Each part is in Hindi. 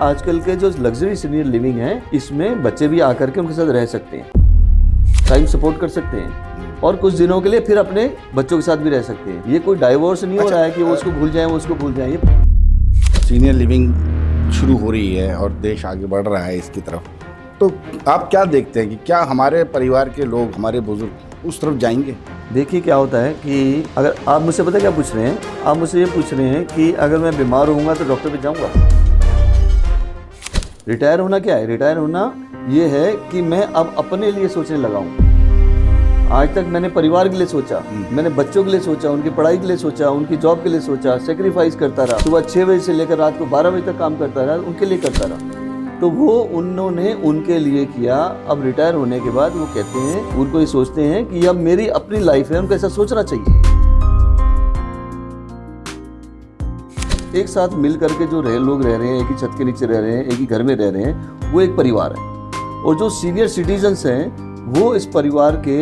आजकल के जो लग्जरी सीनियर लिविंग है, इसमें बच्चे भी आकर के उनके साथ रह सकते हैं, टाइम सपोर्ट कर सकते हैं और कुछ दिनों के लिए फिर अपने बच्चों के साथ भी रह सकते हैं। ये कोई डाइवोर्स नहीं हो रहा है कि वो उसको भूल जाएं, वो उसको भूल जाएं। सीनियर लिविंग शुरू हो रही है और देश आगे बढ़ रहा है इसकी तरफ, तो आप क्या देखते हैं कि क्या हमारे परिवार के लोग, हमारे बुजुर्ग उस तरफ जाएंगे? देखिए क्या होता है कि अगर आप मुझसे पता क्या पूछ रहे हैं, आप मुझसे ये पूछ रहे हैं कि अगर मैं बीमार होऊंगा तो डॉक्टर पे जाऊंगा। रिटायर होना क्या है? रिटायर होना ये है कि मैं अब अपने लिए सोचने लगा हूँ। आज तक मैंने परिवार के लिए सोचा, मैंने बच्चों के लिए सोचा, उनकी पढ़ाई के लिए सोचा, उनकी जॉब के लिए सोचा, सेक्रीफाइस करता रहा, सुबह 6 बजे से लेकर रात को 12 बजे तक काम करता रहा, उनके लिए करता रहा। तो वो उन्होंने उनके लिए किया। अब रिटायर होने के बाद वो कहते हैं, उनको ये सोचते हैं कि अब मेरी अपनी लाइफ है, उनको ऐसा सोचना चाहिए। एक साथ मिल करके जो लोग रह रहे हैं, एक ही छत के नीचे रह रहे हैं, एक ही घर में रह रहे हैं, वो एक परिवार है। और जो सीनियर सिटीजन्स हैं वो इस परिवार के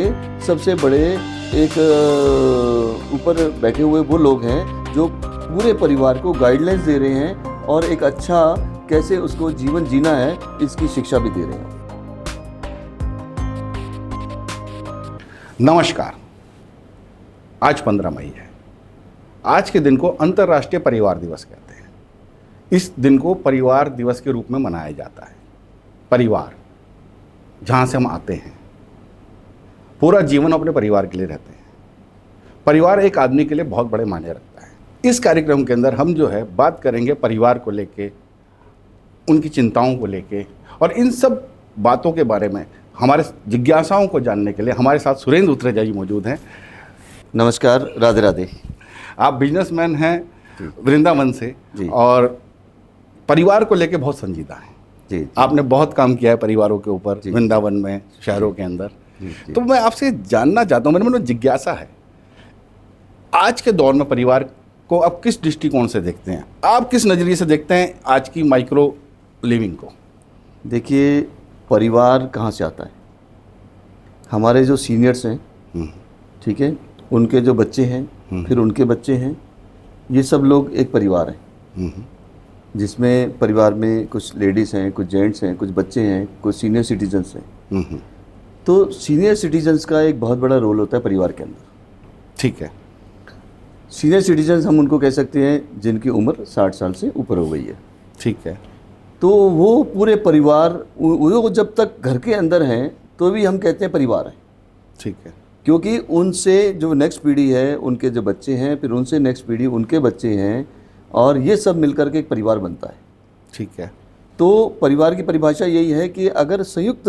सबसे बड़े एक ऊपर बैठे हुए वो लोग हैं जो पूरे परिवार को गाइडलाइंस दे रहे हैं और एक अच्छा कैसे उसको जीवन जीना है इसकी शिक्षा भी दे रहे हैं। नमस्कार। आज 15 मई है। आज के दिन को अंतर्राष्ट्रीय परिवार दिवस कहते हैं। इस दिन को परिवार दिवस के रूप में मनाया जाता है। परिवार जहाँ से हम आते हैं, पूरा जीवन अपने परिवार के लिए रहते हैं। परिवार एक आदमी के लिए बहुत बड़े मायने रखता है। इस कार्यक्रम के अंदर हम जो है बात करेंगे परिवार को लेके, उनकी चिंताओं को लेके, और इन सब बातों के बारे में हमारे जिज्ञासाओं को जानने के लिए हमारे साथ सुरेंद्र उत्रेजा जी मौजूद हैं। नमस्कार, राधे राधे। आप बिजनेसमैन हैं वृंदावन से और परिवार को लेके बहुत संजीदा हैं। जी। आपने बहुत काम किया है परिवारों के ऊपर वृंदावन में, शहरों के अंदर। तो मैं आपसे जानना चाहता हूँ, मेरे मन में जिज्ञासा है, आज के दौर में परिवार को आप किस दृष्टिकोण से देखते हैं? आप किस नज़रिए से देखते हैं आज की माइक्रो लिविंग को? देखिए, परिवार कहाँ से आता है? हमारे जो सीनियर्स हैं, ठीक है, उनके जो बच्चे हैं, फिर उनके बच्चे हैं, ये सब लोग एक परिवार हैं, जिसमें परिवार में कुछ लेडीज़ हैं, कुछ जेंट्स हैं, कुछ बच्चे हैं, कुछ सीनियर सिटीजन्स हैं। तो सीनियर सिटीजन्स का एक बहुत बड़ा रोल होता है परिवार के अंदर। ठीक है। सीनियर सिटीजन्स हम उनको कह सकते हैं जिनकी उम्र 60 साल से ऊपर हो गई है। ठीक है। तो वो पूरे परिवार, वो जब तक घर के अंदर हैं तो भी हम कहते हैं परिवार है। ठीक है। क्योंकि उनसे जो नेक्स्ट पीढ़ी है, उनके जो बच्चे हैं, फिर उनसे नेक्स्ट पीढ़ी, उनके बच्चे हैं, और ये सब मिलकर के एक परिवार बनता है। ठीक है। तो परिवार की परिभाषा यही है कि अगर संयुक्त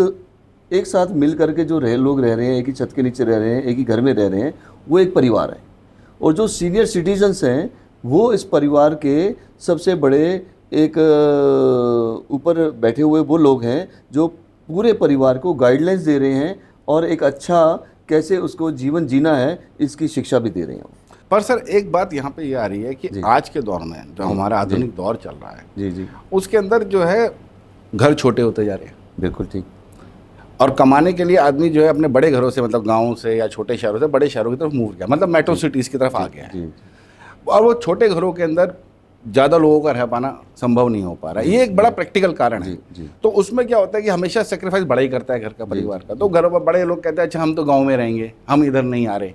एक साथ मिल करके जो लोग रह रहे हैं, एक ही छत के नीचे रह रहे हैं, एक ही घर में रह रहे हैं, वो एक परिवार है। और जो सीनियर सिटीजन्स हैं वो इस परिवार के सबसे बड़े एक ऊपर बैठे हुए वो लोग हैं जो पूरे परिवार को गाइडलाइंस दे रहे हैं और एक अच्छा कैसे उसको जीवन जीना है इसकी शिक्षा भी दे रहे हैं। पर सर, एक बात यहाँ पे ये आ रही है कि आज के दौर में जो हमारा आधुनिक दौर चल रहा है, उसके अंदर जो है घर छोटे होते जा रहे हैं। बिल्कुल ठीक। और कमाने के लिए आदमी जो है अपने बड़े घरों से, मतलब गाँव से या छोटे शहरों से बड़े शहरों की तरफ मूव किया, मतलब मेट्रो सिटीज़ की तरफ आ गया है। और वो छोटे घरों के अंदर ज़्यादा लोगों का रह पाना संभव नहीं हो पा रहा है। ये एक बड़ा प्रैक्टिकल कारण है। तो उसमें क्या होता है कि हमेशा सेक्रीफाइस बड़ा ही करता है घर का, परिवार का। तो घरों पर बड़े लोग कहते हैं अच्छा हम तो गाँव में रहेंगे, हम इधर नहीं आ रहे।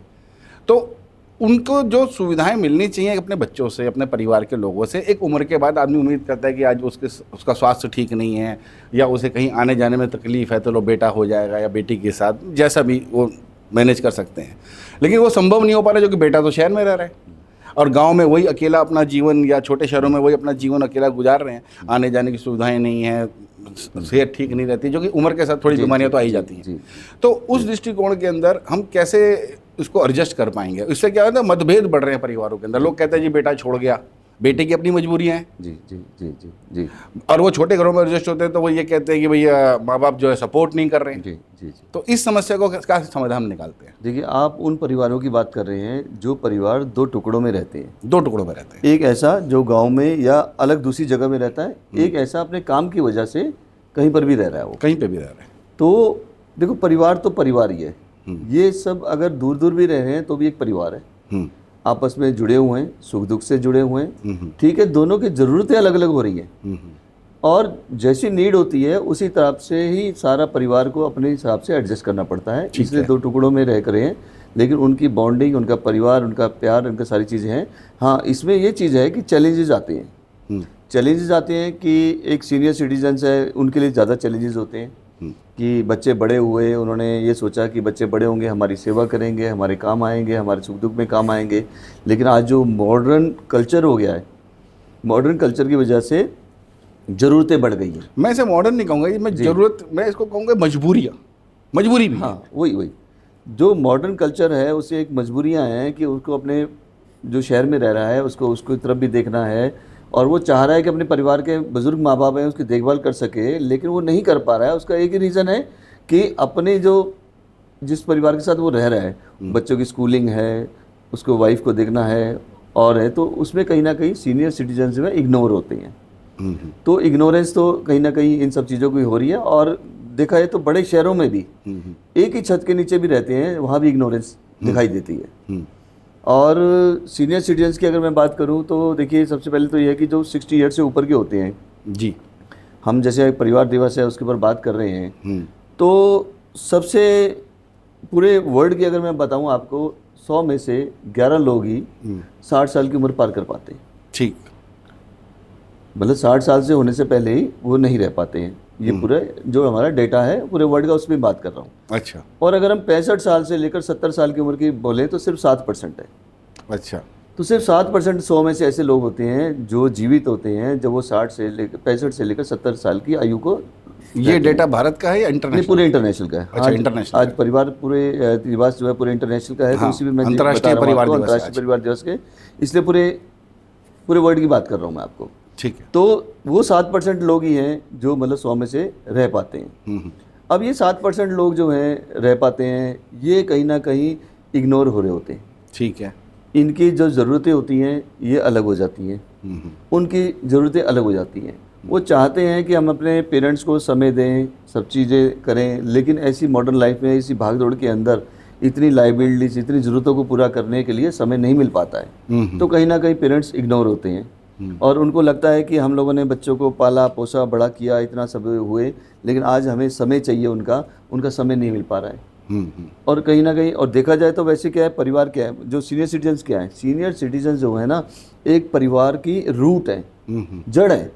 तो उनको जो सुविधाएं मिलनी चाहिए अपने बच्चों से, अपने परिवार के लोगों से, एक उम्र के बाद आदमी उम्मीद करता है कि आज उसका स्वास्थ्य ठीक नहीं है या उसे कहीं आने जाने में तकलीफ़ है, तो लो बेटा हो जाएगा या बेटी के साथ जैसा भी वो मैनेज कर सकते हैं। लेकिन वो संभव नहीं हो पा रहा, जो कि बेटा तो शहर में रह रहा है और गांव में वही अकेला अपना जीवन, या छोटे शहरों में वही अपना जीवन अकेला गुजार रहे हैं। आने जाने की सुविधाएँ नहीं हैं, सेहत ठीक नहीं रहती, जो कि उम्र के साथ थोड़ी बीमारियाँ तो आ ही जाती हैं। तो उस दृष्टिकोण के अंदर हम कैसे उसको एडजस्ट कर पाएंगे? इससे क्या होता है, मतभेद बढ़ रहे हैं परिवारों के अंदर। लोग कहते हैं जी बेटा छोड़ गया, बेटे की अपनी मजबूरियाँ हैं। जी जी जी जी जी। और वो छोटे घरों में एडजस्ट होते हैं तो वो ये कहते हैं कि भैया माँ बाप जो है सपोर्ट नहीं कर रहे हैं। जी जी जी। तो इस समस्या को क्या समाधान निकालते हैं? देखिए, आप उन परिवारों की बात कर रहे हैं जो परिवार 2 टुकड़ों में रहते हैं। 2 टुकड़ों में रहते हैं। एक ऐसा जो गाँव में या अलग दूसरी जगह में रहता है, एक ऐसा अपने काम की वजह से कहीं पर भी रह रहा है, वो कहीं पे भी रह रहे हैं। तो देखो, परिवार तो परिवार ही है। ये सब अगर दूर दूर भी रह रहे हैं तो भी एक परिवार है। आपस में जुड़े हुए हैं, सुख दुख से जुड़े हुए हैं। ठीक है, दोनों की ज़रूरतें अलग अलग हो रही हैं। और जैसी नीड होती है उसी तरह से ही सारा परिवार को अपने हिसाब से एडजस्ट करना पड़ता है। इसलिए 2 टुकड़ों में रह कर हैं, लेकिन उनकी बॉन्डिंग, उनका परिवार, उनका प्यार, उनका सारी चीज़ें हैं। हाँ, इसमें ये चीज़ है कि चैलेंजेस आते हैं। चैलेंजेस आते हैं कि एक सीनियर सिटीजन्स है, उनके लिए ज़्यादा चैलेंजेस होते हैं कि बच्चे बड़े हुए, उन्होंने ये सोचा कि बच्चे बड़े होंगे, हमारी सेवा करेंगे, हमारे काम आएंगे, हमारे सुख दुख में काम आएंगे। लेकिन आज जो मॉडर्न कल्चर हो गया है, मॉडर्न कल्चर की वजह से ज़रूरतें बढ़ गई हैं। मैं इसे मॉडर्न नहीं कहूँगा, मैं ज़रूरत, मैं इसको कहूँगा मजबूरी भी। हाँ, वही जो मॉडर्न कल्चर है उससे एक मजबूरियाँ हैं कि उसको अपने जो शहर में रह रहा है उसको तरफ भी देखना है, और वो चाह रहा है कि अपने परिवार के बुज़ुर्ग माँ बाप हैं उसकी देखभाल कर सके, लेकिन वो नहीं कर पा रहा है। उसका एक ही रीज़न है कि अपने जिस परिवार के साथ वो रह रहा है, बच्चों की स्कूलिंग है, उसको वाइफ को देखना है और है, तो उसमें कहीं ना कहीं सीनियर सिटीजन जो है इग्नोर होते हैं। तो इग्नोरेंस तो कहीं ना कहीं इन सब चीज़ों की हो रही है। और देखा है तो बड़े शहरों में भी एक ही छत के नीचे भी रहते हैं, वहाँ भी इग्नोरेंस दिखाई देती है। और सीनियर सिटीजन्स की अगर मैं बात करूं तो देखिए, सबसे पहले तो यह है कि जो 60 ईयर से ऊपर के होते हैं जी, हम जैसे परिवार दिवस है उसके ऊपर बात कर रहे हैं, तो सबसे पूरे वर्ल्ड की अगर मैं बताऊं आपको, 100 में से 11 लोग ही 60 साल की उम्र पार कर पाते हैं। ठीक, मतलब 60 साल से होने से पहले ही वो नहीं रह पाते हैं। ये पूरा जो हमारा डेटा है पूरे वर्ल्ड का, उसमें बात कर रहा हूँ। अच्छा। और अगर हम 65 साल से लेकर 70 साल की उम्र की बोले तो सिर्फ 7% है। अच्छा, तो सिर्फ 7% 100 में से ऐसे लोग होते हैं जो जीवित होते हैं, जब वो 60 से लेकर 65 से लेकर 70 साल की आयु को। ये डेटा भारत का है या इंटरनेशनल? पूरे इंटरनेशनल का है। अच्छा, इंटरनेशनल। आज परिवार पूरे दिवस जो है पूरे इंटरनेशनल का है। हाँ, तो इसी में मैं अंतर्राष्ट्रीय परिवार दिवस, अंतर्राष्ट्रीय परिवार दिवस के, इसलिए पूरे वर्ल्ड की बात कर रहा हूँ मैं आपको। ठीक है। तो वो 7% लोग ही हैं जो मतलब 100 में से रह पाते हैं। अब ये 7% लोग जो हैं रह पाते हैं, ये कहीं ना कहीं इग्नोर हो रहे होते हैं। ठीक है। इनकी जो ज़रूरतें होती हैं ये अलग हो जाती हैं, उनकी ज़रूरतें अलग हो जाती हैं। वो चाहते हैं कि हम अपने पेरेंट्स को समय दें, सब चीज़ें करें, लेकिन ऐसी मॉडर्न लाइफ में, इसी भागदौड़ के अंदर इतनी लाइबिलिटीज, इतनी ज़रूरतों को पूरा करने के लिए समय नहीं मिल पाता है। तो कहीं ना कहीं पेरेंट्स इग्नोर होते हैं और उनको लगता है कि हम लोगों ने बच्चों को पाला पोसा बड़ा किया, इतना सब हुए, लेकिन आज हमें समय चाहिए, उनका समय नहीं मिल पा रहा है। और कहीं ना कहीं, और देखा जाए तो वैसे क्या है, परिवार क्या है, जो सीनियर सिटीजन्स क्या है, सीनियर सिटीजन जो है ना, एक परिवार की रूट है, जड़ है,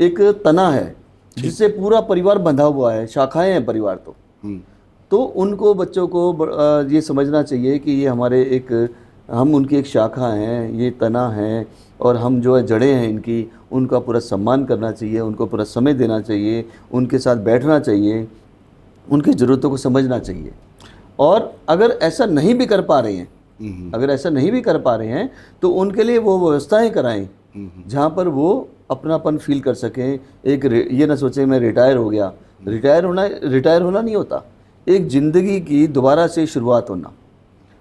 एक तना है जिससे पूरा परिवार बंधा हुआ है, शाखाएं हैं परिवार। तो उनको बच्चों को ये समझना चाहिए कि ये हमारे हम उनकी एक शाखा हैं, ये तना है, और हम जो है जड़ें हैं इनकी, उनका पूरा सम्मान करना चाहिए, उनको पूरा समय देना चाहिए, उनके साथ बैठना चाहिए, उनकी ज़रूरतों को समझना चाहिए। और अगर ऐसा नहीं भी कर पा रहे हैं, तो उनके लिए वो व्यवस्थाएं कराएं जहाँ पर वो अपनापन फील कर सकें। ये ना सोचें मैं रिटायर हो गया। रिटायर होना नहीं होता, एक ज़िंदगी की दोबारा से शुरुआत होना।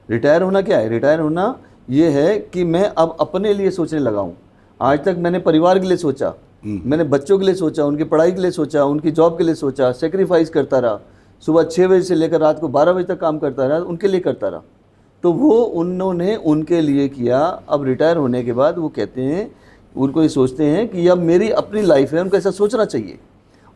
रिटायर होना क्या है? रिटायर होना ये है कि मैं अब अपने लिए सोचने लगा हूँ। आज तक मैंने परिवार के लिए सोचा, मैंने बच्चों के लिए सोचा, उनकी पढ़ाई के लिए सोचा, उनकी जॉब के लिए सोचा, सेक्रीफाइस करता रहा, सुबह 6 बजे से लेकर रात को 12 बजे तक काम करता रहा, उनके लिए करता रहा। तो वो उन्होंने उनके लिए किया। अब रिटायर होने के बाद वो कहते हैं, उनको ये सोचते हैं कि अब मेरी अपनी लाइफ है, उनको ऐसा सोचना चाहिए,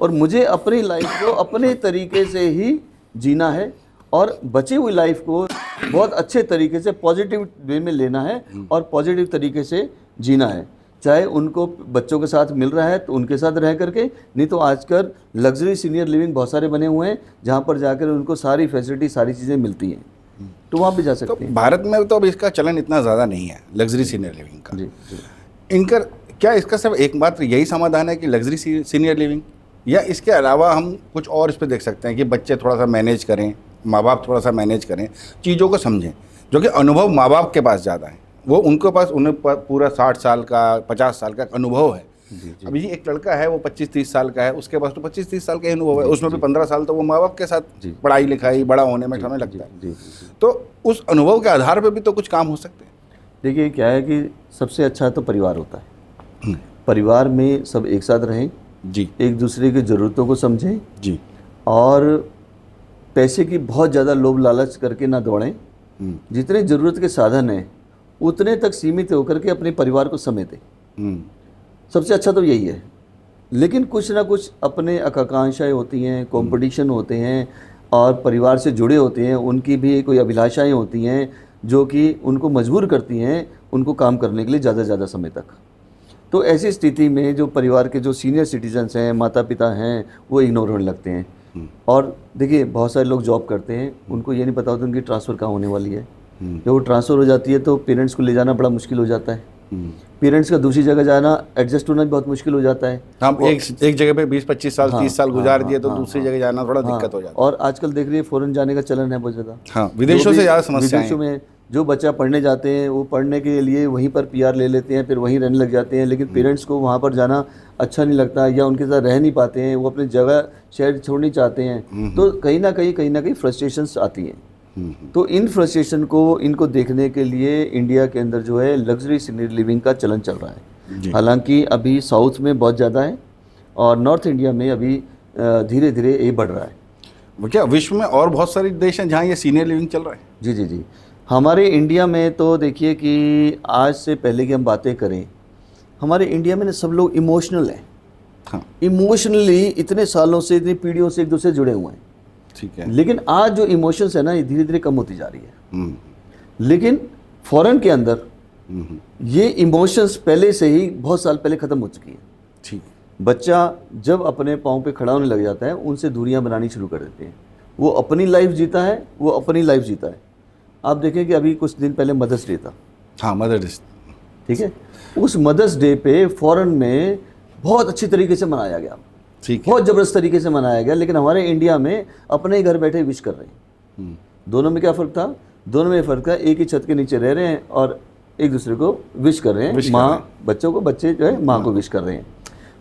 और मुझे अपनी लाइफ को अपने तरीके से ही जीना है, और बची हुई लाइफ को बहुत अच्छे तरीके से पॉजिटिव वे में लेना है और पॉजिटिव तरीके से जीना है। चाहे उनको बच्चों के साथ मिल रहा है तो उनके साथ रह करके, नहीं तो आजकल लग्जरी सीनियर लिविंग बहुत सारे बने हुए हैं जहाँ पर जाकर उनको सारी फैसिलिटी, सारी चीज़ें मिलती हैं, तो वहाँ भी जा सकते हैं। भारत में तो अब इसका चलन इतना ज़्यादा नहीं है लग्जरी सीनियर लिविंग का। जी। इनका क्या इसका सब एकमात्र यही समाधान है कि लग्जरी सीनियर लिविंग, या इसके अलावा हम कुछ और इस पर देख सकते हैं कि बच्चे थोड़ा सा मैनेज करें, माँ बाप थोड़ा सा मैनेज करें, चीज़ों को समझें, जो कि अनुभव माँ बाप के पास ज़्यादा है। वो उनके पास उन्हें पूरा 60 साल का 50 साल का अनुभव है। अभी एक लड़का है वो 25-30 साल का है, उसके पास तो 25-30 साल का अनुभव है, उसमें भी 15 साल तो वो माँ बाप के साथ पढ़ाई लिखाई बड़ा होने में समय लगता है। तो उस अनुभव के आधार पर भी तो कुछ काम हो सकते हैं। देखिए क्या है कि सबसे अच्छा तो परिवार होता है। परिवार में सब एक साथ रहें जी, एक दूसरे की ज़रूरतों को समझें जी, और पैसे की बहुत ज़्यादा लोभ लालच करके ना दौड़ें। जितने ज़रूरत के साधन हैं उतने तक सीमित होकर के अपने परिवार को समय दें। सबसे अच्छा तो यही है। लेकिन कुछ ना कुछ अपने आकांक्षाएं होती हैं, कंपटीशन होते हैं और परिवार से जुड़े होते हैं, उनकी भी कोई अभिलाषाएं होती हैं जो कि उनको मजबूर करती हैं उनको काम करने के लिए ज़्यादा से ज़्यादा समय तक। तो ऐसी स्थिति में जो परिवार के जो सीनियर सिटीजन्स हैं, माता पिता हैं, वो इग्नोर होने लगते हैं। और देखिए बहुत सारे लोग जॉब करते हैं, उनको ये नहीं पता होता उनकी ट्रांसफ़र कहाँ होने वाली है। जब वो ट्रांसफ़र हो जाती है तो पेरेंट्स को ले जाना बड़ा मुश्किल हो जाता है। पेरेंट्स का दूसरी जगह जाना, एडजस्ट होना भी बहुत मुश्किल हो जाता है। हम एक जगह पे 20-25 साल 30 साल गुजार दिए तो दूसरी जगह जाना थोड़ा दिक्कत हो जाता है। और आजकल देख रही है फ़ॉरेन जाने का चलन है बहुत ज़्यादा। हाँ, विदेशों से ज़्यादा समस्या है। विदेशों में जो बच्चा पढ़ने जाते हैं वो पढ़ने के लिए वहीं पर पीआर ले लेते हैं, फिर वहीं रहने लग जाते हैं, लेकिन पेरेंट्स को वहाँ पर जाना अच्छा नहीं लगता या उनके साथ रह नहीं पाते हैं, वो अपनी जगह शहर छोड़नी चाहते हैं। तो कहीं ना कहीं फ्रस्ट्रेशंस आती हैं। तो इन फ्रस्ट्रेशन को इनको देखने के लिए इंडिया के अंदर जो है लग्जरी सीनियर लिविंग का चलन चल रहा है। हालांकि अभी साउथ में बहुत ज़्यादा है और नॉर्थ इंडिया में अभी धीरे धीरे ये बढ़ रहा है। क्या विश्व में और बहुत सारे देश हैं जहाँ ये सीनियर लिविंग चल रहा है? जी जी जी। हमारे इंडिया में तो देखिए कि आज से पहले की हम बातें करें, हमारे इंडिया में ना सब लोग इमोशनल हैं। हाँ, इमोशनली इतने सालों से, इतनी पीढ़ियों से एक दूसरे से जुड़े हुए हैं। ठीक है। लेकिन आज जो इमोशंस है ना ये धीरे धीरे कम होती जा रही है। लेकिन फॉरेन के अंदर ये इमोशंस पहले से ही बहुत साल पहले ख़त्म हो चुकी है। ठीक। बच्चा जब अपने पाँव पे खड़ा होने लग जाता है उनसे दूरियां बनानी शुरू कर देते हैं। वो अपनी लाइफ जीता है, वो अपनी लाइफ जीता है। आप देखें कि अभी कुछ दिन पहले मदर्स डे था। हाँ, मदर्स डे। ठीक है। उस मदर्स डे पे फॉरेन में बहुत अच्छी तरीके से मनाया गया, ठीक, बहुत ज़बरदस्त तरीके से मनाया गया। लेकिन हमारे इंडिया में अपने ही घर बैठे विश कर रहे हैं। दोनों में क्या फ़र्क था? दोनों में फ़र्क था, एक ही छत के नीचे रह रहे हैं और एक दूसरे को विश कर रहे हैं। माँ बच्चों को, बच्चे जो है माँ को विश कर रहे हैं।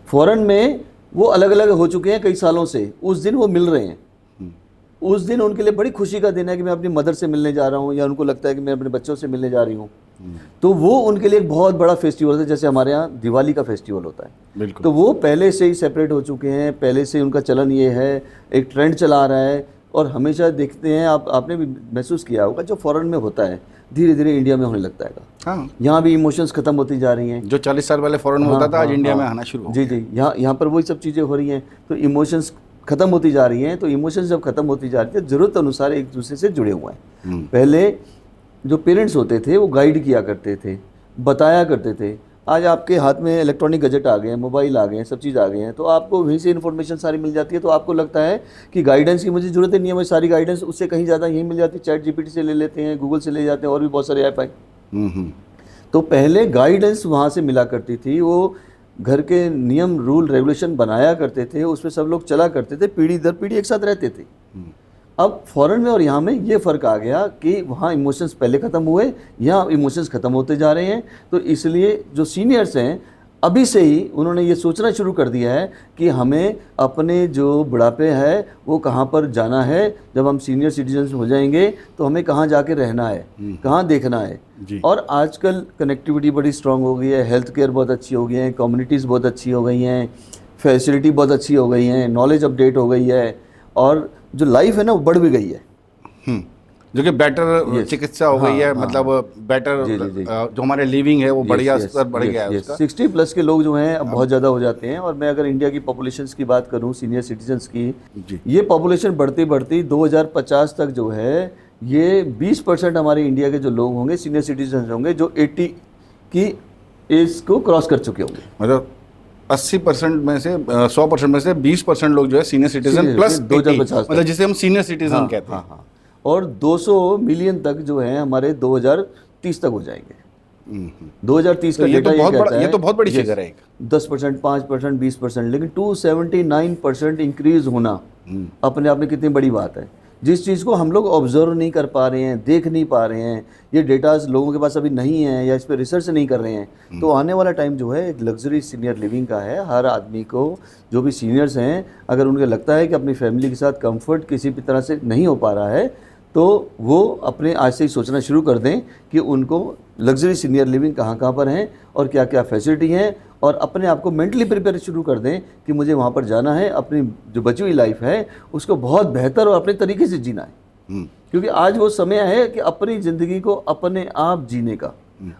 फॉरेन में वो अलग अलग हो चुके हैं कई सालों से, उस दिन वो मिल रहे हैं। उस दिन उनके लिए बड़ी खुशी का दिन है कि मैं अपनी मदर से मिलने जा रहा हूँ, या उनको लगता है कि मैं अपने बच्चों से मिलने जा रही हूँ। तो वो उनके लिए एक बहुत बड़ा फेस्टिवल है, जैसे हमारे यहाँ दिवाली का फेस्टिवल होता है। बिल्कुल। तो वो पहले से ही सेपरेट हो चुके हैं, पहले से उनका चलन ये है, एक ट्रेंड चला आ रहा है। और हमेशा देखते हैं, आपने भी महसूस किया होगा, जो फॉरेन में होता है धीरे धीरे इंडिया में होने लगता है। हाँ, यहाँ भी इमोशंस खत्म होती जा रही हैं। जो 40 साल पहले फॉरेन में होता था आज इंडिया में आना शुरू हो जी जी। यहाँ पर वही सब चीज़ें हो रही हैं। तो इमोशंस ख़त्म होती जा रही हैं। तो इमोशंस जब ख़त्म होती जा रही है, ज़रूरत अनुसार एक दूसरे से जुड़े हुए हैं। पहले जो पेरेंट्स होते थे वो गाइड किया करते थे, बताया करते थे। आज आपके हाथ में इलेक्ट्रॉनिक गैजेट आ गए हैं, मोबाइल आ गए हैं, सब चीज़ आ गए हैं, तो आपको वहीं से इन्फॉर्मेशन सारी मिल जाती है। तो आपको लगता है कि गाइडेंस की मुझे ज़रूरत नहीं है, मुझे सारी गाइडेंस उससे कहीं ज़्यादा यहीं मिल जाती है। चैट जीपीटी से ले लेते हैं, गूगल से ले जाते हैं, और भी बहुत सारे ऐप आए। तो पहले गाइडेंस वहाँ से मिला करती थी, वो घर के नियम रूल रेगुलेशन बनाया करते थे, उसमें सब लोग चला करते थे, पीढ़ी दर पीढ़ी एक साथ रहते थे। अब फॉरेन में और यहाँ में ये फ़र्क आ गया कि वहाँ इमोशंस पहले ख़त्म हुए, यहाँ इमोशंस ख़त्म होते जा रहे हैं। तो इसलिए जो सीनियर्स हैं अभी से ही उन्होंने ये सोचना शुरू कर दिया है कि हमें अपने जो बुढ़ापे है वो कहाँ पर जाना है। जब हम सीनियर सिटीजन्स हो जाएंगे तो हमें कहाँ जाके रहना है, कहाँ देखना है। और आजकल कनेक्टिविटी बड़ी स्ट्रांग हो गई है, हेल्थ केयर बहुत अच्छी हो गई है, कम्युनिटीज़ बहुत अच्छी हो गई हैं, फैसिलिटी बहुत अच्छी हो गई हैं, नॉलेज अपडेट हो गई है, और जो लाइफ है ना वो बढ़ भी गई है। जो कि बेटर चिकित्सा हो गई है, मतलब बेटर जो हमारे लिविंग है वो बढ़िया स्तर बढ़ गया है उसका। 60 प्लस के लोग जो हैं अब बहुत ज़्यादा हो जाते हैं। और मैं अगर इंडिया की पॉपुलेशन की बात करूं, सीनियर सिटीजन्स की, ये पॉपुलेशन बढ़ती बढ़ती 2050 तक जो है ये 20% हमारे इंडिया के जो लोग होंगे सीनियर सिटीजन होंगे जो 80 की एज को क्रॉस कर चुके होंगे। मतलब 80% में से 100% में से 20% लोग जो है सीनियर सिटीजन प्लस 2050, मतलब जिसे हम सीनियर सिटीजन कहते हैं। हाँ। और 200 मिलियन तक जो है हमारे 2030 तक हो जाएंगे। 2030 का डेटा ये कहता है, ये तो बहुत बड़ी फिगर है। 10%, 5%, 20%, लेकिन 279% इंक्रीज होना अपने आप में कितनी बड़ी बात है। जिस चीज़ को हम लोग ऑब्जर्व नहीं कर पा रहे हैं, देख नहीं पा रहे हैं, ये डेटाज लोगों के पास अभी नहीं है या इस पर रिसर्च नहीं कर रहे हैं, तो आने वाला टाइम जो है एक लग्जरी सीनियर लिविंग का है। हर आदमी को, जो भी सीनियर्स हैं, अगर उनको लगता है कि अपनी फैमिली के साथ कंफर्ट किसी भी तरह से नहीं हो पा रहा है, तो वो अपने आज से ही सोचना शुरू कर दें कि उनको लग्जरी सीनियर लिविंग कहाँ पर हैं और क्या क्या फैसिलिटी हैं, और अपने आप को मेंटली प्रिपेयर शुरू कर दें कि मुझे वहाँ पर जाना है, अपनी जो बची हुई लाइफ है उसको बहुत बेहतर और अपने तरीके से जीना है। क्योंकि आज वो समय है कि अपनी ज़िंदगी को अपने आप जीने का,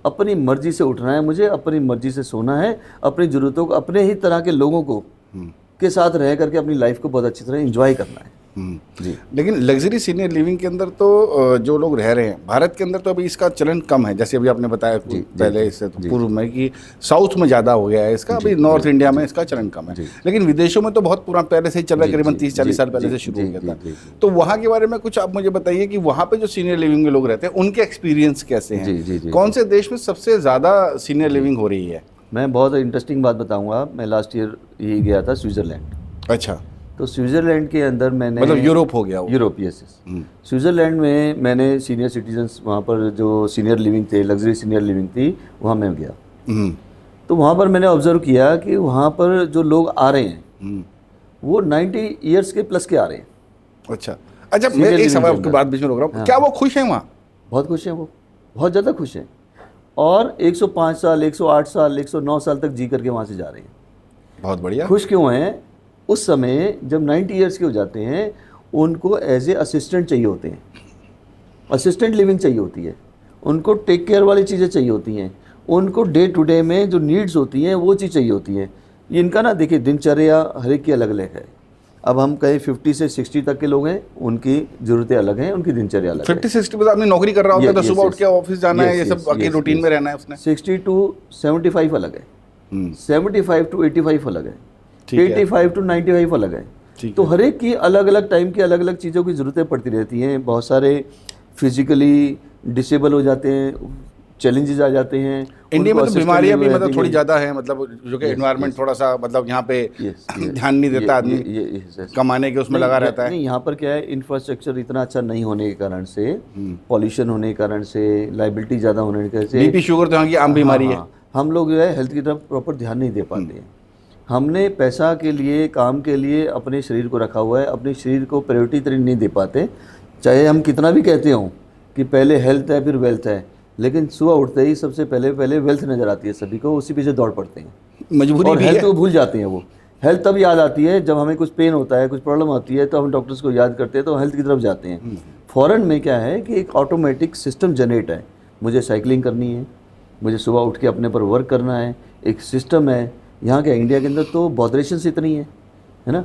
अपनी मर्जी से उठना है, मुझे अपनी मर्जी से सोना है, अपनी ज़रूरतों को अपने ही तरह के लोगों को के साथ रह करके अपनी लाइफ को बहुत अच्छी तरह एंजॉय करना है। जी। लेकिन लग्जरी सीनियर लिविंग के अंदर तो जो लोग रह रहे हैं भारत के अंदर तो अभी इसका चलन कम है, जैसे अभी आपने बताया पहले इससे तो पूर्व में कि साउथ में ज़्यादा हो गया है इसका, अभी नॉर्थ इंडिया में इसका चलन कम है, लेकिन विदेशों में तो बहुत पुराना पहले से ही चल रहा है, करीबन 30-40 साल पहले से शुरू हो गया था। तो वहाँ के बारे में कुछ आप मुझे बताइए कि वहाँ पे जो सीनियर लिविंग में लोग रहते हैं उनके एक्सपीरियंस कैसे हैं, कौन से देश में सबसे ज़्यादा सीनियर लिविंग हो रही है? मैं बहुत इंटरेस्टिंग बात बताऊँगा। मैं लास्ट ईयर यही गया था स्विट्ज़रलैंड। अच्छा। तो स्विट्ज़रलैंड के अंदर मैंने, मतलब यूरोप हो गया वो? Europe, yes. स्विट्ज़रलैंड में मैंने सीनियर सिटीजन्स, वहाँ पर जो सीनियर लिविंग थे, लग्जरी सीनियर लिविंग थी, वहाँ मैं गया। तो वहाँ पर मैंने ऑब्जर्व किया कि वहाँ पर जो लोग आ रहे हैं वो 90 ईयर्स के प्लस के आ रहे हैं। अच्छा अच्छा, मैं एक सवाल आपके बाद बीच में रोक रहा हूँ, क्या वो खुश हैं वहाँ? बहुत खुश हैं, वो बहुत ज़्यादा खुश हैं, और 105 साल, 108 साल, 109 साल तक जी करके वहाँ से जा रहे हैं। बहुत बढ़िया। खुश क्यों हैं? उस समय जब 90 ईयर्स के हो जाते हैं उनको एज ए असिस्टेंट चाहिए होते हैं, असिस्टेंट लिविंग चाहिए होती है, उनको टेक केयर वाली चीज़ें चाहिए होती हैं, उनको डे टू डे में जो नीड्स होती हैं वो चीज़ चाहिए होती है। इनका ना देखिए दिनचर्या हर एक की अलग अलग है। अब हम कहीं 50 से 60 तक के लोग हैं, उनकी ज़रूरतें अलग हैं, उनकी दिनचर्या अलग है। 50-60 में आदमी नौकरी कर रहा होता है तो सुबह उठ के ऑफिस जाना है, ये सब बाकी रूटीन में रहना है उसने। 60 to 75 अलग है, 75 to 85 अलग है, 85 to 95 अलग है। तो हर एक की अलग अलग टाइम की अलग अलग चीज़ों की ज़रूरतें पड़ती रहती हैं। बहुत सारे फिजिकली डिसेबल हो जाते हैं, चैलेंजेस आ जाते हैं। इंडिया में तो बीमारियां भी मतलब थोड़ी ज़्यादा है, मतलब जो कि एनवायरनमेंट थोड़ा सा मतलब यहाँ पे ध्यान नहीं देता आदमी, कमाने के उसमें लगा रहता है। नहीं, यहाँ पर क्या है, इंफ्रास्ट्रक्चर इतना अच्छा नहीं होने के कारण से, पॉल्यूशन होने के कारण से, लाइबिलिटी ज़्यादा होने के कारण से, बीपी शुगर तो यहाँ की आम बीमारी है। हम लोग जो है हेल्थ की तरफ प्रॉपर ध्यान नहीं दे पाते हैं। हमने पैसा के लिए, काम के लिए अपने शरीर को रखा हुआ है, अपने शरीर को प्रायोरिटी तरह नहीं दे पाते। चाहे हम कितना भी कहते हों कि पहले हेल्थ है फिर वेल्थ है, लेकिन सुबह उठते ही सबसे पहले वेल्थ नज़र आती है सभी को, उसी पीछे दौड़ पड़ते हैं, मजबूरी और भी हेल्थ है। को भूल जाते हैं। वो हेल्थ तब याद आती है जब हमें कुछ पेन होता है, कुछ प्रॉब्लम होती है, तो हम डॉक्टर्स को याद करते हैं, तो हेल्थ की तरफ जाते हैं। फ़ॉरेन में क्या है कि एक ऑटोमेटिक सिस्टम जनरेट है, मुझे साइकिलिंग करनी है, मुझे सुबह उठ के अपने पर वर्क करना है, एक सिस्टम है। यहाँ के इंडिया के अंदर तो बॉदरेशंस इतनी है ना,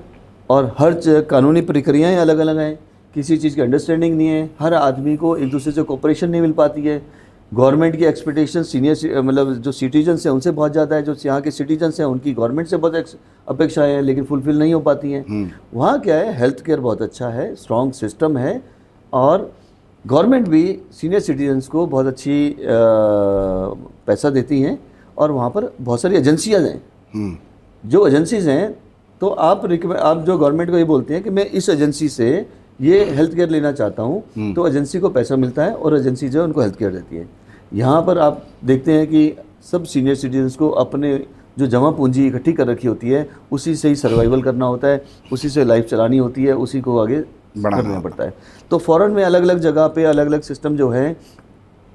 और हर कानूनी प्रक्रियाएँ अलग अलग हैं, किसी चीज़ की अंडरस्टैंडिंग नहीं है, हर आदमी को एक दूसरे से कोऑपरेशन नहीं मिल पाती है। गवर्नमेंट की एक्सपेक्टेशन सीनियर मतलब जो सिटीजन्स हैं उनसे बहुत ज़्यादा है, जो यहाँ के सिटीजन्स हैं उनकी गवर्नमेंट से बहुत अपेक्षाएं हैं, लेकिन फुलफिल नहीं हो पाती हैं। वहाँ क्या है, हेल्थ केयर बहुत अच्छा है, स्ट्रॉन्ग सिस्टम है, और गवर्नमेंट भी सीनियर सिटीजन्स को बहुत अच्छी पैसा देती हैं, और वहाँ पर बहुत सारी एजेंसियाँ हैं। जो एजेंसीज़ हैं, तो आप जो गवर्नमेंट को ये बोलते हैं कि मैं इस एजेंसी से ये हेल्थ केयर लेना चाहता हूँ, तो एजेंसी को पैसा मिलता है और एजेंसी जो है उनको हेल्थ केयर देती है। यहाँ पर आप देखते हैं कि सब सीनियर सिटीजन्स को अपने जो जमा पूंजी इकट्ठी कर रखी होती है उसी से ही सर्वाइवल करना होता है, उसी से लाइफ चलानी होती है, उसी को आगे बढ़ाना पड़ता है। तो फ़ॉरेन में अलग अलग जगह पे अलग अलग सिस्टम जो है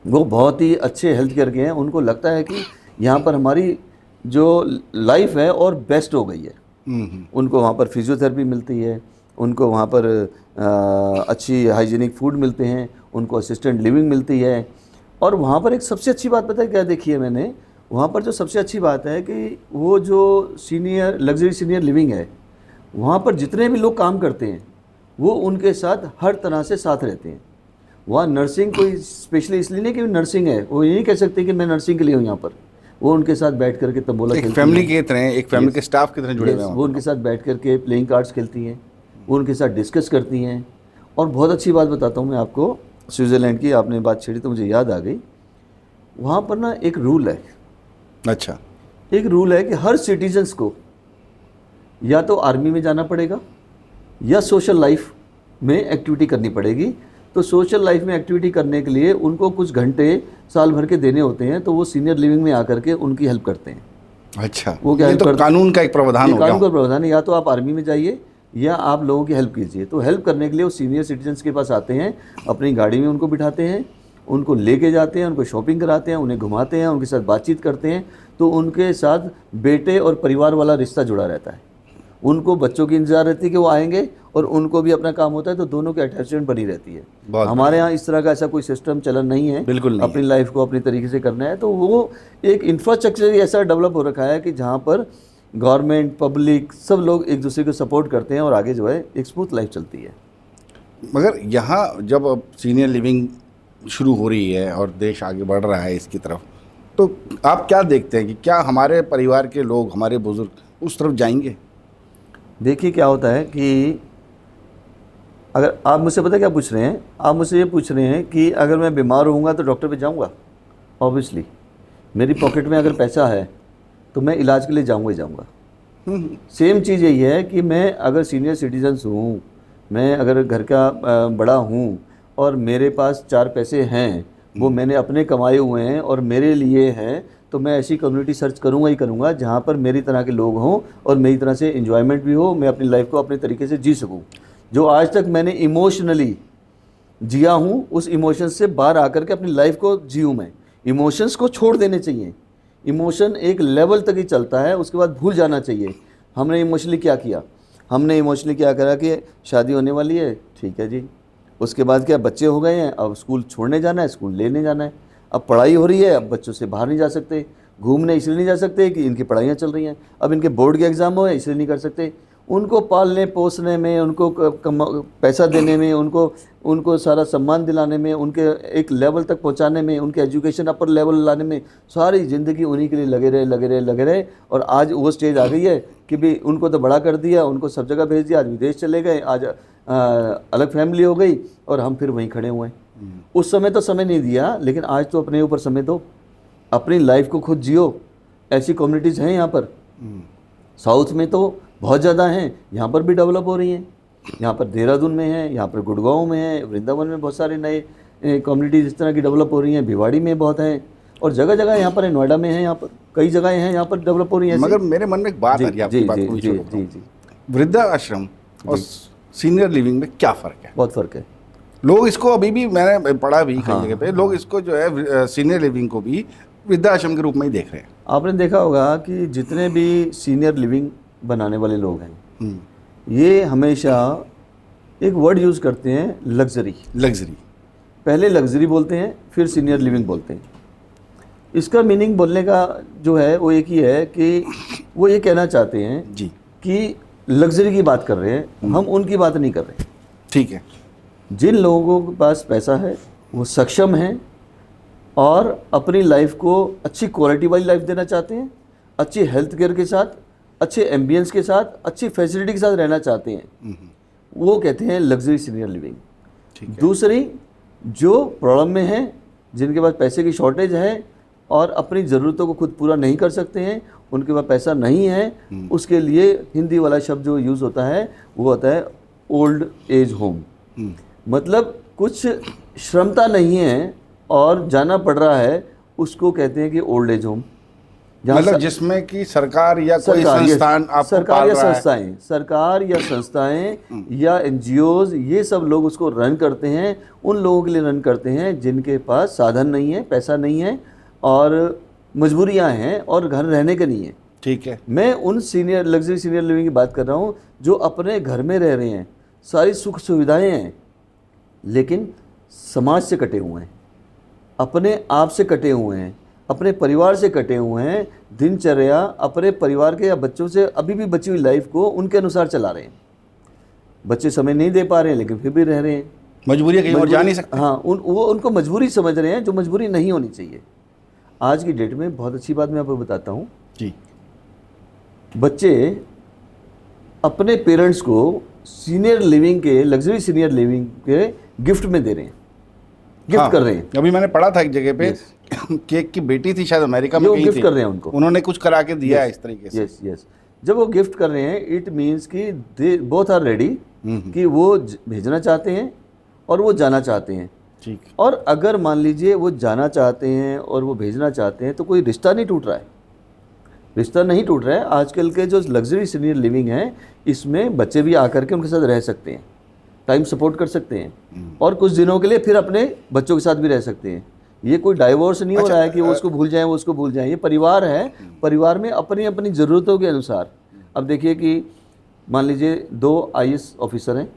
वो बहुत ही अच्छे हेल्थ केयर के हैं। उनको लगता है कि यहाँ पर हमारी जो लाइफ है और बेस्ट हो गई है। उनको वहाँ पर फिजियोथेरेपी मिलती है, उनको वहाँ पर अच्छी हाइजीनिक फूड मिलते हैं, उनको असिस्टेंट लिविंग मिलती है। और वहाँ पर एक सबसे अच्छी बात पता है क्या देखी है मैंने, वहाँ पर जो सबसे अच्छी बात है कि वो जो लग्जरी सीनियर लिविंग है, वहाँ पर जितने भी लोग काम करते हैं वो उनके साथ हर तरह से साथ रहते हैं। वहाँ नर्सिंग कोई स्पेशली इसलिए नहीं कि नर्सिंग है, वो ये नहीं कह सकते कि मैं नर्सिंग के लिए हूँ यहाँ पर, वो उनके साथ बैठ करके तंबोला खेलती हैं, फैमिली की तरह, एक फैमिली के स्टाफ की तरह जुड़े हुए हैं। वो उनके साथ बैठ करके प्लेइंग कार्ड्स खेलती हैं, वो उनके साथ डिस्कस करती हैं। और बहुत अच्छी बात बताता हूँ मैं आपको, स्विट्ज़रलैंड की आपने बात छेड़ी तो मुझे याद आ गई। वहाँ पर ना एक रूल है, अच्छा, एक रूल है कि हर सिटीजन्स को या तो आर्मी में जाना पड़ेगा या सोशल लाइफ में एक्टिविटी करनी पड़ेगी। तो सोशल लाइफ में एक्टिविटी करने के लिए उनको कुछ घंटे साल भर के देने होते हैं, तो वो सीनियर लिविंग में आकर के उनकी हेल्प करते हैं। अच्छा, वो क्या, ये तो कानून का एक प्रावधान हो गया। कानून का प्रावधान है, या तो आप आर्मी में जाइए या आप लोगों की हेल्प कीजिए। तो हेल्प करने के लिए वो सीनियर सिटीजन्स के पास आते हैं, अपनी गाड़ी में उनको बिठाते हैं, उनको लेके जाते हैं, उनको शॉपिंग कराते हैं, उन्हें घुमाते हैं, उनके साथ बातचीत करते हैं। तो उनके साथ बेटे और परिवार वाला रिश्ता जुड़ा रहता है। उनको बच्चों की इंतजार रहती है कि वो आएंगे, और उनको भी अपना काम होता है, तो दोनों की अटैचमेंट बनी रहती है। हमारे यहाँ इस तरह का ऐसा कोई सिस्टम चलन नहीं है, बिल्कुल नहीं। अपनी लाइफ को अपनी तरीके से करना है। तो वो एक इंफ्रास्ट्रक्चर ऐसा डेवलप हो रखा है कि जहाँ पर गवर्नमेंट, पब्लिक, सब लोग एक दूसरे को सपोर्ट करते हैं और आगे जो है एक स्मूथ लाइफ चलती है। मगर यहाँ जब अब सीनियर लिविंग शुरू हो रही है और देश आगे बढ़ रहा है इसकी तरफ, तो आप क्या देखते हैं कि क्या हमारे परिवार के लोग, हमारे बुजुर्ग उस तरफ जाएंगे? देखिए क्या होता है कि अगर आप मुझसे पता क्या पूछ रहे हैं, आप मुझसे ये पूछ रहे हैं कि अगर मैं बीमार होऊंगा तो डॉक्टर पे जाऊंगा। ऑब्वियसली मेरी पॉकेट में अगर पैसा है तो मैं इलाज के लिए जाऊंगा ही जाऊंगा। सेम चीज़ यही है कि मैं अगर सीनियर सिटीजन्स हूँ, मैं अगर घर का बड़ा हूँ और मेरे पास 4 पैसे हैं, वो मैंने अपने कमाए हुए हैं और मेरे लिए हैं, तो मैं ऐसी कम्युनिटी सर्च करूँगा ही करूँगा जहाँ पर मेरी तरह के लोग हों और मेरी तरह से एंजॉयमेंट भी हो, मैं अपनी लाइफ को अपने तरीके से जी सकूँ। जो आज तक मैंने इमोशनली जिया हूँ, उस इमोशन से बाहर आकर के अपनी लाइफ को जीऊँ मैं। इमोशंस को छोड़ देने चाहिए। इमोशन एक लेवल तक ही चलता है, उसके बाद भूल जाना चाहिए। हमने इमोशनली क्या किया, हमने इमोशनली क्या करा कि शादी होने वाली है, ठीक है जी, उसके बाद क्या बच्चे हो गए हैं, अब स्कूल छोड़ने जाना है, स्कूल लेने जाना है, अब पढ़ाई हो रही है, अब बच्चों से बाहर नहीं जा सकते, घूमने इसलिए नहीं जा सकते कि इनकी पढ़ाइयाँ चल रही हैं, अब इनके बोर्ड के एग्ज़ाम हो इसलिए नहीं कर सकते। उनको पालने पोसने में, उनको पैसा देने में, उनको सारा सम्मान दिलाने में, उनके एक लेवल तक पहुंचाने में, उनके एजुकेशन अपर लेवल लाने में, सारी ज़िंदगी उन्हीं के लिए लगे रहे। और आज वो स्टेज आ गई है कि भी उनको तो बड़ा कर दिया, उनको सब जगह भेज दिया, आज विदेश चले गए, आज अलग फैमिली हो गई और हम फिर वहीं खड़े हुए हैं। उस समय तो समय नहीं दिया, लेकिन आज तो अपने ऊपर समय दो, अपनी लाइफ को खुद जियो। ऐसी कम्युनिटीज़ हैं यहाँ पर, साउथ में तो बहुत ज़्यादा हैं, यहाँ पर भी डेवलप हो रही हैं। यहाँ पर देहरादून में है, यहाँ पर गुड़गांव में है, वृंदावन में बहुत सारे नए कम्युनिटीज़ इस तरह की डेवलप हो रही हैं, भिवाड़ी में बहुत हैं और जगह जगह यहाँ पर है, नोएडा में है, यहाँ पर कई जगह हैं यहाँ पर डेवलप हो रही हैं। मगर मेरे मन में एक बात आ रही है, आपकी बात को जी, वृद्धाश्रम और सीनियर लिविंग में क्या फ़र्क है? बहुत फ़र्क है। लोग इसको अभी भी, मैंने पढ़ा भी कई जगह पे, लोग इसको जो है सीनियर लिविंग को भी वृद्धाश्रम के रूप में ही देख रहे हैं। आपने देखा होगा कि जितने भी सीनियर लिविंग बनाने वाले लोग हैं, ये हमेशा एक वर्ड यूज़ करते हैं, लग्जरी। पहले लग्जरी बोलते हैं, फिर सीनियर लिविंग बोलते हैं। इसका मीनिंग बोलने का जो है वो एक ही है कि वो ये कहना चाहते हैं जी कि लग्जरी की बात कर रहे हैं, हम उनकी बात नहीं कर रहे। ठीक है। जिन लोगों के पास पैसा है, वो सक्षम हैं और अपनी लाइफ को अच्छी क्वालिटी वाली लाइफ देना चाहते हैं, अच्छी हेल्थ केयर के साथ, अच्छे एम्बियंस के साथ, अच्छी फैसिलिटी के साथ रहना चाहते हैं, वो कहते हैं लग्जरी सीनियर लिविंग। दूसरी, जो प्रॉब्लम में है, जिनके पास पैसे की शॉर्टेज है और अपनी ज़रूरतों को खुद पूरा नहीं कर सकते हैं, उनके पास पैसा नहीं है, उसके लिए हिंदी वाला शब्द जो यूज़ होता है वो होता है ओल्ड एज होम। मतलब कुछ क्षमता नहीं है और जाना पड़ रहा है, उसको कहते हैं कि ओल्ड एज होम। मतलब जिसमें कि सरकार या कोई संस्थान आपको पाल रहा है। सरकार या संस्थाएं या एनजीओज, ये सब लोग उसको रन करते हैं। उन लोगों के लिए रन करते हैं जिनके पास साधन नहीं है, पैसा नहीं है और मजबूरियां हैं और घर रहने के नहीं है। ठीक है। मैं उन लग्जरी सीनियर लिविंग की बात कर रहा हूँ जो अपने घर में रह रहे हैं, सारी सुख सुविधाएं हैं, लेकिन समाज से कटे हुए हैं, अपने आप से कटे हुए हैं, अपने परिवार से कटे हुए हैं। दिनचर्या अपने परिवार के या बच्चों से अभी भी बची हुई लाइफ को उनके अनुसार चला रहे हैं। बच्चे समय नहीं दे पा रहे हैं लेकिन फिर भी रह रहे हैं, मजबूरी कहीं और जा नहीं सकते। हाँ, वो उनको मजबूरी समझ रहे हैं जो मजबूरी नहीं होनी चाहिए। आज की डेट में बहुत अच्छी बात मैं आपको बताता हूँ जी, बच्चे अपने पेरेंट्स को सीनियर लिविंग के, लग्जरी सीनियर लिविंग के गिफ्ट में दे रहे हैं, गिफ्ट कर रहे हैं। अभी मैंने पढ़ा था एक जगह पे कि एक की बेटी थी शायद अमेरिका में, गिफ्ट कर रहे हैं उनको, उन्होंने कुछ करा के दिया है इस तरीके से। यस। जब वो गिफ्ट कर रहे हैं, इट मीन्स कि दे बोथ आर रेडी, कि वो भेजना चाहते हैं और वो जाना चाहते हैं। ठीक। और अगर मान लीजिए वो जाना चाहते हैं और वो भेजना चाहते हैं तो कोई रिश्ता नहीं टूट रहा है, रिश्ता नहीं टूट रहा है। आजकल के जो लग्जरी सीनियर लिविंग है, इसमें बच्चे भी आकर के उनके साथ रह सकते हैं, टाइम सपोर्ट कर सकते हैं और कुछ दिनों के लिए फिर अपने बच्चों के साथ भी रह सकते हैं। ये कोई डाइवोर्स नहीं हो रहा है कि वो उसको भूल जाएं, वो उसको भूल जाएं। ये परिवार है, परिवार में अपनी अपनी ज़रूरतों के अनुसार। अब देखिए कि मान लीजिए 2 IAS ऑफिसर हैं,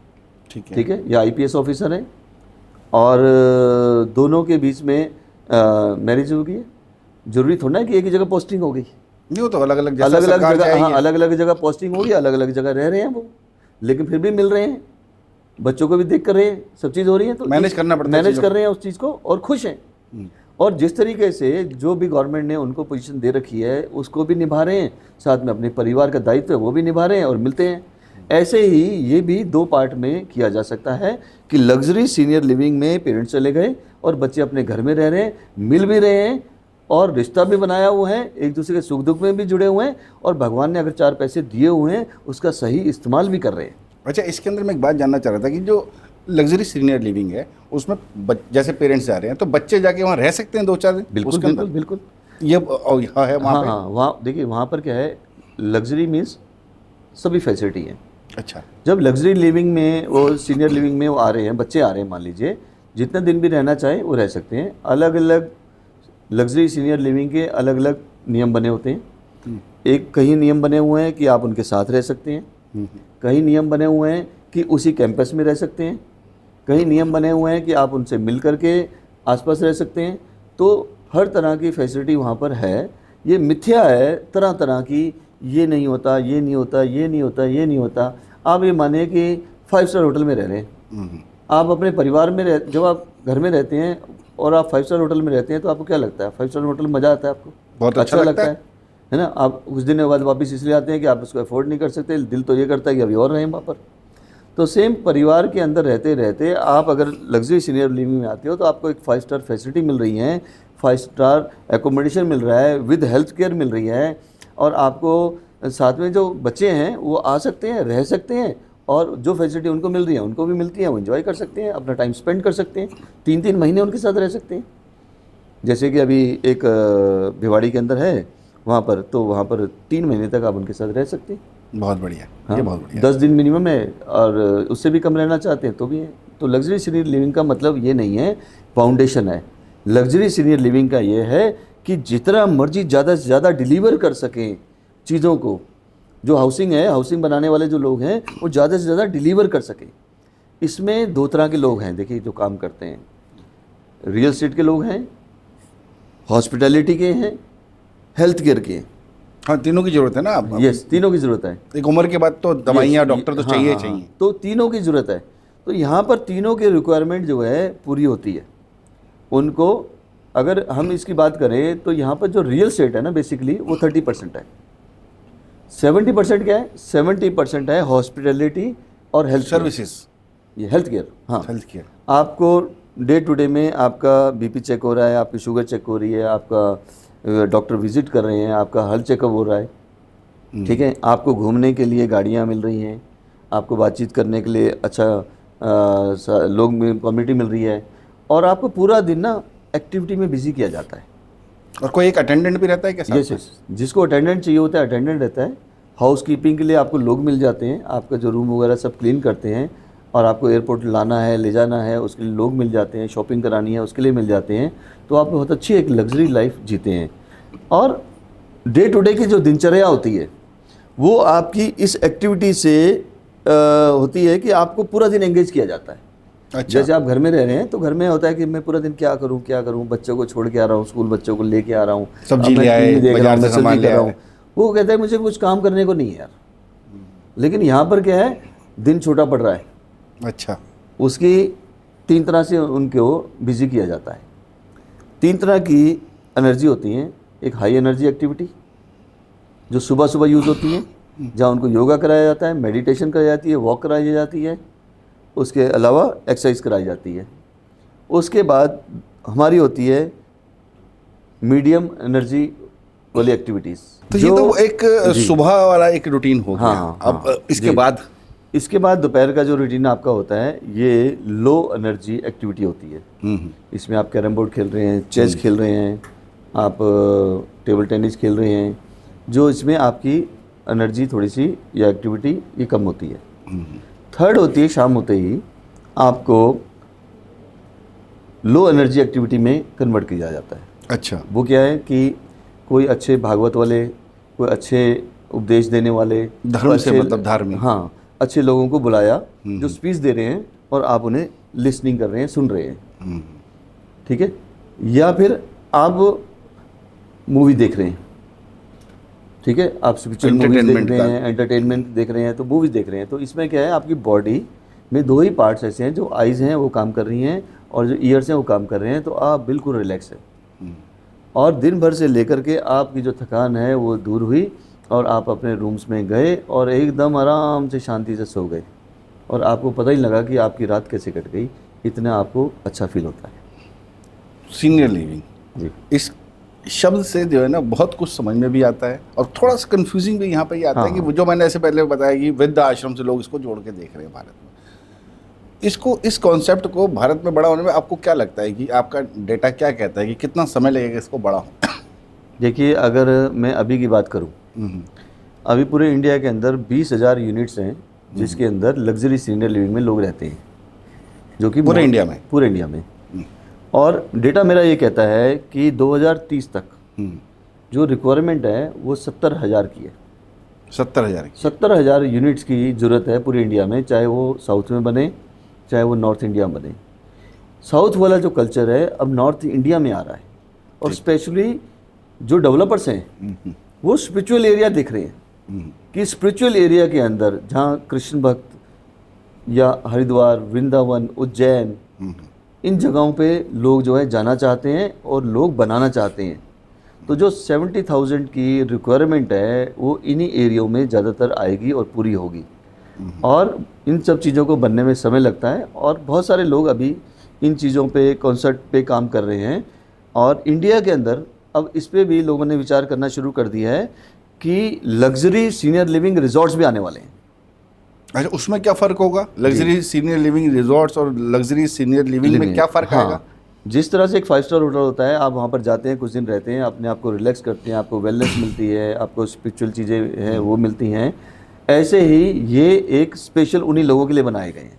ठीक है, या IPS ऑफिसर हैं और दोनों के बीच में मैरिज हो गई है। ज़रूरी थोड़ा ना कि एक ही जगह पोस्टिंग हो गई, नहीं, वो तो अलग अलग अलग अलग जगह, हाँ अलग अलग जगह पोस्टिंग होगी, अलग अलग जगह रह रहे हैं वो, लेकिन फिर भी मिल रहे हैं, बच्चों को भी देख कर रहे हैं, सब चीज़ हो रही है, तो मैनेज करना पड़ता है, मैनेज कर रहे हैं उस चीज़ को और खुश हैं। और जिस तरीके से जो भी गवर्नमेंट ने उनको पोजीशन दे रखी है उसको भी निभा रहे हैं, साथ में अपने परिवार का दायित्व है वो भी निभा रहे हैं और मिलते हैं। ऐसे ही ये भी 2 पार्ट में किया जा सकता है कि लग्जरी सीनियर लिविंग में पेरेंट्स चले गए और बच्चे अपने घर में रह रहे हैं, मिल भी रहे हैं और रिश्ता भी बनाया हुआ है, एक दूसरे के सुख दुख में भी जुड़े हुए हैं, और भगवान ने अगर 4 पैसे दिए हुए हैं उसका सही इस्तेमाल भी कर रहे हैं। अच्छा, इसके अंदर मैं एक बात जानना चाह रहा था कि जो लग्जरी सीनियर लिविंग है उसमें जैसे पेरेंट्स जा रहे हैं तो बच्चे जाके वहाँ रह सकते हैं 2-4 दिन? बिल्कुल बिल्कुल बिल्कुल, ये यहाँ है वहाँ पे? हाँ, वहाँ देखिए, वहाँ पर क्या है, लग्जरी मीन्स सभी फैसिलिटी है। अच्छा, जब लग्जरी लिविंग में वो सीनियर लिविंग में वो आ रहे हैं, बच्चे आ रहे हैं, मान लीजिए जितने दिन भी रहना चाहें वो रह सकते हैं। अलग अलग लग्जरी सीनियर लिविंग के अलग अलग नियम बने होते हैं। एक कहीं नियम बने हुए हैं कि आप उनके साथ रह सकते हैं, कहीं नियम बने हुए हैं कि उसी कैंपस में रह सकते हैं, कहीं नियम बने हुए हैं कि आप उनसे मिल करके आसपास रह सकते हैं। तो हर तरह की फैसिलिटी वहाँ पर है। ये मिथ्या है तरह तरह की, ये नहीं होता, ये नहीं होता, ये नहीं होता, ये नहीं होता। आप ये मानिए कि 5 स्टार होटल में रह रहे हैं, आप अपने परिवार में जब आप घर में रहते हैं और आप 5 स्टार होटल में रहते हैं तो आपको क्या लगता है? 5 स्टार होटल में मज़ा आता है आपको? बहुत अच्छा लगता है ना। आप कुछ दिनों बाद वापस इसलिए आते हैं कि आप उसको अफोर्ड नहीं कर सकते, दिल तो ये करता है कि अभी और रहें वहाँ पर। तो सेम परिवार के अंदर रहते रहते आप अगर लग्जरी सीनियर लिविंग में आते हो तो आपको एक 5 स्टार फैसिलिटी मिल रही है, 5 स्टार एकोमोडेशन मिल रहा है, विद हेल्थ केयर मिल रही है, और आपको साथ में जो बच्चे हैं वो आ सकते हैं, रह सकते हैं, और जो फैसिलिटी उनको मिल रही है उनको भी मिलती है, वो एंजॉय कर सकते हैं, अपना टाइम स्पेंड कर सकते हैं, 3-3 महीने उनके साथ रह सकते हैं। जैसे कि अभी एक भिवाड़ी के अंदर है वहाँ पर, तो वहाँ पर 3 महीने तक आप उनके साथ रह सकते हैं। बहुत बढ़िया, हाँ, ये बहुत बढ़िया। 10 दिन मिनिमम है, और उससे भी कम रहना चाहते हैं तो भी है। तो लग्जरी सीनियर लिविंग का मतलब ये नहीं है फाउंडेशन है। लग्जरी सीनियर लिविंग का ये है कि जितना मर्जी ज़्यादा से ज़्यादा डिलीवर कर सकें चीज़ों को। जो हाउसिंग है, हाउसिंग बनाने वाले जो लोग हैं वो ज़्यादा से ज़्यादा डिलीवर कर सकें। इसमें 2 तरह के लोग हैं देखिए जो काम करते हैं। रियल एस्टेट के लोग हैं, हॉस्पिटैलिटी के हैं, हेल्थ केयर के हैं। हाँ, तीनों की जरूरत है ना। आप यस, तीनों की ज़रूरत है। एक उम्र के बाद तो दवाइयाँ, डॉक्टर तो चाहिए चाहिए। तो तीनों की ज़रूरत है। तो यहाँ पर तीनों की रिक्वायरमेंट जो है पूरी होती है उनको। अगर हम इसकी बात करें तो यहाँ पर जो रियल एस्टेट है ना बेसिकली वो 30% है। 70% क्या है? 70% है हॉस्पिटैलिटी और हेल्थ सर्विसेज, ये हेल्थ केयर। हाँ, हेल्थ केयर। आपको डे टू डे में आपका बीपी चेक हो रहा है, आपकी शुगर चेक हो रही है, आपका डॉक्टर विजिट कर रहे हैं, आपका हेल्थ चेकअप हो रहा है, ठीक है। आपको घूमने के लिए गाड़ियाँ मिल रही हैं, आपको बातचीत करने के लिए अच्छा लोग कम्युनिटी मिल रही है, और आपको पूरा दिन ना एक्टिविटी में बिजी किया जाता है। और कोई एक अटेंडेंट भी रहता है क्या? यस, जिसको अटेंडेंट चाहिए होता है अटेंडेंट रहता है। हाउस कीपिंग के लिए आपको लोग मिल जाते हैं, आपका जो रूम वगैरह सब क्लीन करते हैं, और आपको एयरपोर्ट लाना है, ले जाना है, उसके लिए लोग मिल जाते हैं, शॉपिंग करानी है उसके लिए मिल जाते हैं। तो आप बहुत अच्छी एक लग्जरी लाइफ जीते हैं। और डे टू डे की जो दिनचर्या होती है वो आपकी इस एक्टिविटी से होती है कि आपको पूरा दिन एंगेज किया जाता है। अच्छा। जैसे आप घर में रह रहे हैं तो घर में होता है कि मैं पूरा दिन क्या करूं, बच्चों को छोड़ के आ रहा हूं, स्कूल बच्चों को लेके आ रहा हूं, सब्जी ले आए, बाजार से सामान ले आए। वो कहता है मुझे कुछ काम करने को नहीं है यार। लेकिन यहाँ पर क्या है, दिन छोटा पड़ रहा है। अच्छा। उसकी 3 तरह से उनको बिजी किया जाता है। 3 तरह की एनर्जी होती हैं। एक हाई एनर्जी एक्टिविटी जो सुबह सुबह यूज़ होती है, जहाँ उनको योगा कराया जाता है, मेडिटेशन कराई जाती है, वॉक कराई जाती है, उसके अलावा एक्सरसाइज कराई जाती है। उसके बाद हमारी होती है मीडियम एनर्जी वाली एक्टिविटीज़। तो ये तो एक सुबह वाला एक रूटीन हो गया। हाँ, अब इसके बाद दोपहर का जो रूटीन आपका होता है ये लो एनर्जी एक्टिविटी होती है। इसमें आप कैरम बोर्ड खेल रहे हैं, चेस खेल रहे हैं, आप टेबल टेनिस खेल रहे हैं, जो इसमें आपकी एनर्जी थोड़ी सी या एक्टिविटी ये कम होती है। थर्ड होती है शाम होते ही आपको लो एनर्जी एक्टिविटी में कन्वर्ट किया जाता है। अच्छा। वो क्या है कि कोई अच्छे भागवत वाले, कोई अच्छे उपदेश देने वाले, धर्म से मतलब धार्मिक, हाँ, अच्छे लोगों को बुलाया जो स्पीच दे रहे हैं और आप उन्हें लिसनिंग कर रहे हैं, सुन रहे हैं, ठीक है। या फिर आप मूवी देख रहे हैं, ठीक है, आप स्पिरिचुअल मूवीज देख रहे हैं, एंटरटेनमेंट देख रहे हैं, तो मूवीज़ देख रहे हैं, तो इसमें क्या है, आपकी बॉडी में दो ही पार्ट्स ऐसे हैं, जो आइज़ हैं वो काम कर रही हैं और जो ईयर्स हैं वो काम कर रहे हैं, तो आप बिल्कुल रिलैक्स हैं और दिन भर से लेकर के आपकी जो थकान है वो दूर हुई और आप अपने रूम्स में गए और एकदम आराम से शांति से सो गए और आपको पता ही लगा कि आपकी रात कैसे कट गई, इतना आपको अच्छा फील होता है। सीनियर लिविंग जी, इस शब्द से जो है ना बहुत कुछ समझ में भी आता है और थोड़ा सा कंफ्यूजिंग भी यहाँ पे ये आता है कि वो जो मैंने ऐसे पहले बताया कि वृद्ध आश्रम से लोग इसको जोड़ के देख रहे हैं भारत में, इसको, इस कॉन्सेप्ट को भारत में बड़ा होने में आपको क्या लगता है कि आपका डेटा क्या कहता है कि कितना समय लगेगा इसको बड़ा हो? देखिए, अगर मैं अभी की बात करूं, अभी पूरे इंडिया के अंदर 20,000 यूनिट्स हैं जिसके अंदर लग्जरी सीनियर लिविंग में लोग रहते हैं, जो कि पूरे इंडिया में, पूरे इंडिया में। और डेटा मेरा ये कहता है कि 2030 तक जो रिक्वायरमेंट है वो 70,000 की है। 70,000 यूनिट्स की ज़रूरत है पूरे इंडिया में, चाहे वो साउथ में बने चाहे वो नॉर्थ इंडिया में बने। साउथ वाला जो कल्चर है अब नॉर्थ इंडिया में आ रहा है और स्पेशली जो डेवलपर्स हैं वो स्पिरिचुअल एरिया देख रहे हैं कि स्पिरिचुअल एरिया के अंदर जहाँ कृष्ण भक्त या हरिद्वार, वृंदावन, उज्जैन, इन जगहों पे लोग जो है जाना चाहते हैं और लोग बनाना चाहते हैं। तो जो 70,000 की रिक्वायरमेंट है वो इन्हीं एरियो में ज़्यादातर आएगी और पूरी होगी और इन सब चीज़ों को बनने में समय लगता है और बहुत सारे लोग अभी इन चीज़ों पे, कॉन्सेप्ट पे काम कर रहे हैं और इंडिया के अंदर अब इस पे भी लोगों ने विचार करना शुरू कर दिया है कि लग्जरी सीनियर लिविंग रिजॉर्ट्स भी आने वाले हैं। अच्छा, उसमें क्या फ़र्क होगा? लग्जरी सीनियर लिविंग रिजॉर्ट्स और लग्जरी सीनियर लिविंग में क्या फ़र्क आएगा? जिस तरह से एक 5 स्टार होटल होता है, आप वहाँ पर जाते हैं, कुछ दिन रहते हैं, अपने आप को रिलैक्स करते हैं, आपको वेलनेस मिलती है, आपको स्पिरिचुअल चीज़ें हैं वो मिलती हैं, ऐसे ही ये एक स्पेशल उन्हीं लोगों के लिए बनाए गए हैं।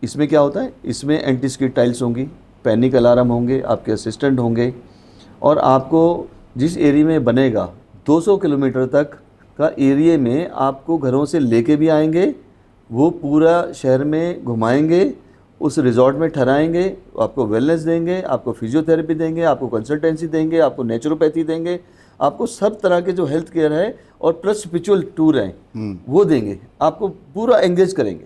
इसमें क्या होता है, इसमें एंटी स्किड टाइल्स होंगी, पैनिक अलार्म होंगे, आपके असिस्टेंट होंगे और आपको जिस एरिया में बनेगा 200 किलोमीटर तक का एरिया में आपको घरों से लेके भी आएंगे, वो पूरा शहर में घुमाएंगे, उस रिजॉर्ट में ठहराएंगे, आपको वेलनेस देंगे, आपको फिजियोथेरेपी देंगे, आपको कंसल्टेंसी देंगे, आपको नेचुरोपैथी देंगे, आपको सब तरह के जो हेल्थ केयर है और प्लस स्पिरिचुअल टूर हैं वो देंगे, आपको पूरा एंगेज करेंगे।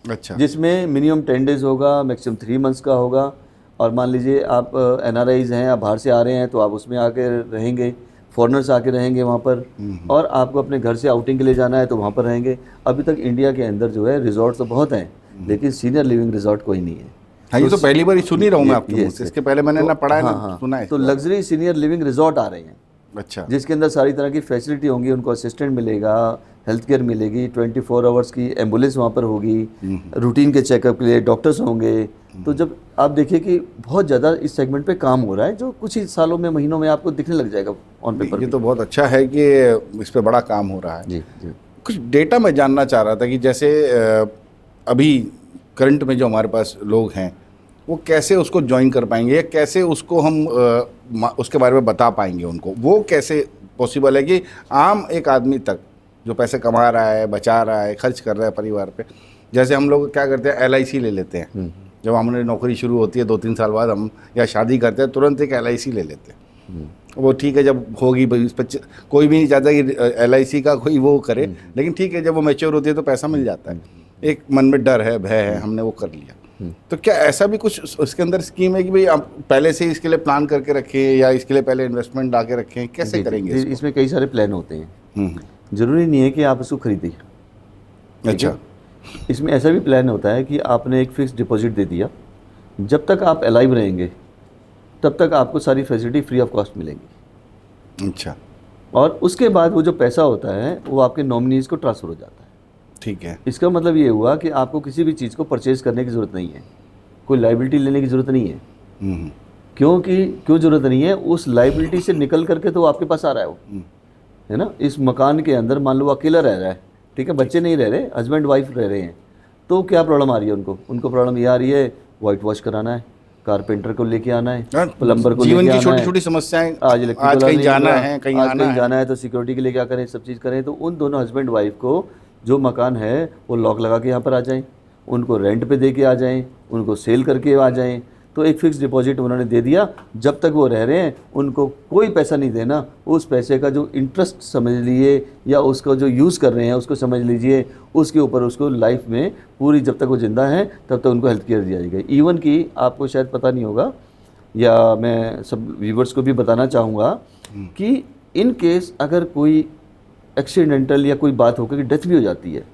अच्छा, जिसमें मिनिमम 10 डेज़ होगा, मैक्सिमम 3 मंथ्स का होगा और मान लीजिए आप NRIs हैं, आप बाहर से आ रहे हैं तो आप उसमें आके रहेंगे, फॉरेनर्स आके रहेंगे वहाँ पर और आपको अपने घर से आउटिंग के लिए जाना है तो वहाँ पर रहेंगे। अभी तक इंडिया के अंदर जो है रिजॉर्ट तो बहुत हैं लेकिन सीनियर लिविंग रिजॉर्ट कोई नहीं है। हाँ, ये तो पहली बार सुन ही रहा हूँ मैं आपके मुंह से, इसके पहले मैंने ना पढ़ा है ना सुना है। तो लग्जरी सीनियर लिविंग रिजॉर्ट आ रहे हैं, अच्छा, जिसके अंदर सारी तरह की फैसिलिटी होंगी, उनको असिस्टेंट मिलेगा, हेल्थ केयर मिलेगी, 24 आवर्स की एम्बुलेंस वहाँ पर होगी, रूटीन के चेकअप के लिए डॉक्टर्स होंगे। तो जब आप देखिए कि बहुत ज़्यादा इस सेगमेंट पे काम हो रहा है जो कुछ ही सालों में, महीनों में आपको दिखने लग जाएगा ऑन पेपर। ये तो बहुत अच्छा है कि इस पे बड़ा काम हो रहा है। जी जी। कुछ डेटा मैं जानना चाह रहा था कि जैसे अभी करंट में जो हमारे पास लोग हैं वो कैसे उसको ज्वाइन कर पाएंगे या कैसे उसको हम उसके बारे में बता पाएंगे उनको, वो कैसे पॉसिबल है कि आम एक आदमी तक जो पैसे कमा रहा है, बचा रहा है, खर्च कर रहा है परिवार पे। जैसे हम लोग क्या करते हैं, LIC ले लेते हैं, जब हमने नौकरी शुरू होती है 2-3 साल बाद हम या शादी करते हैं तुरंत एक LIC ले लेते हैं। वो ठीक है, जब होगी इस पर कोई भी नहीं चाहता कि LIC का कोई वो करे, लेकिन ठीक है जब वो मैच्योर होती है तो पैसा मिल जाता है, एक मन में डर है, भय है, हमने वो कर लिया। तो क्या ऐसा भी कुछ उसके अंदर स्कीम है कि भाई आप पहले से इसके लिए प्लान करके रखें या इसके लिए पहले इन्वेस्टमेंट ला के रखें, कैसे करेंगे इसको? इसमें कई सारे प्लान होते हैं, ज़रूरी नहीं है कि आप इसको खरीदिए। अच्छा, इसमें ऐसा भी प्लान होता है कि आपने एक फिक्स डिपॉजिट दे दिया, जब तक आप अलाइव रहेंगे तब तक आपको सारी फैसिलिटी फ्री ऑफ कॉस्ट मिलेंगी। अच्छा, और उसके बाद वो जो पैसा होता है वो आपके नॉमिनीज़ को ट्रांसफ़र हो जाता है। ठीक है, इसका मतलब ये हुआ कि आपको किसी भी चीज़ को परचेज करने की ज़रूरत नहीं है, कोई लाइबिलिटी लेने की ज़रूरत नहीं है। क्यों ज़रूरत नहीं है? उस लाइबिलिटी से निकल करके तो आपके पास आ रहा है वो, है ना। इस मकान के अंदर मान लो अकेला रह रहा है, ठीक है, बच्चे नहीं रह रहे, हस्बैंड वाइफ रह रहे हैं, तो क्या प्रॉब्लम आ रही है उनको प्रॉब्लम ये आ रही है, वाइट वॉश कराना है, कारपेंटर को लेके आना है, प्लम्बर को लेके आना है, जीवन की छोटी छोटी समस्याएं, आज कहीं जाना है, कहीं जाना है तो सिक्योरिटी के लिए क्या करें, सब चीज़ करें। तो उन दोनों हस्बैंड वाइफ को जो मकान है वो लॉक लगा के यहाँ पर आ जाएं, उनको रेंट पे दे के आ जाएं, उनको सेल करके आ जाएं, तो एक फिक्स डिपॉजिट उन्होंने दे दिया, जब तक वो रह रहे हैं उनको कोई पैसा नहीं देना, उस पैसे का जो इंटरेस्ट समझ लीजिए या उसका जो यूज़ कर रहे हैं उसको समझ लीजिए, उसके ऊपर उसको लाइफ में पूरी जब तक वो ज़िंदा हैं तब तक उनको हेल्थ केयर दी जाएगी। इवन कि आपको शायद पता नहीं होगा या मैं सब व्यूवर्स को भी बताना चाहूँगा कि इन केस अगर कोई एक्सीडेंटल या कोई बात होकर कि डेथ भी हो जाती है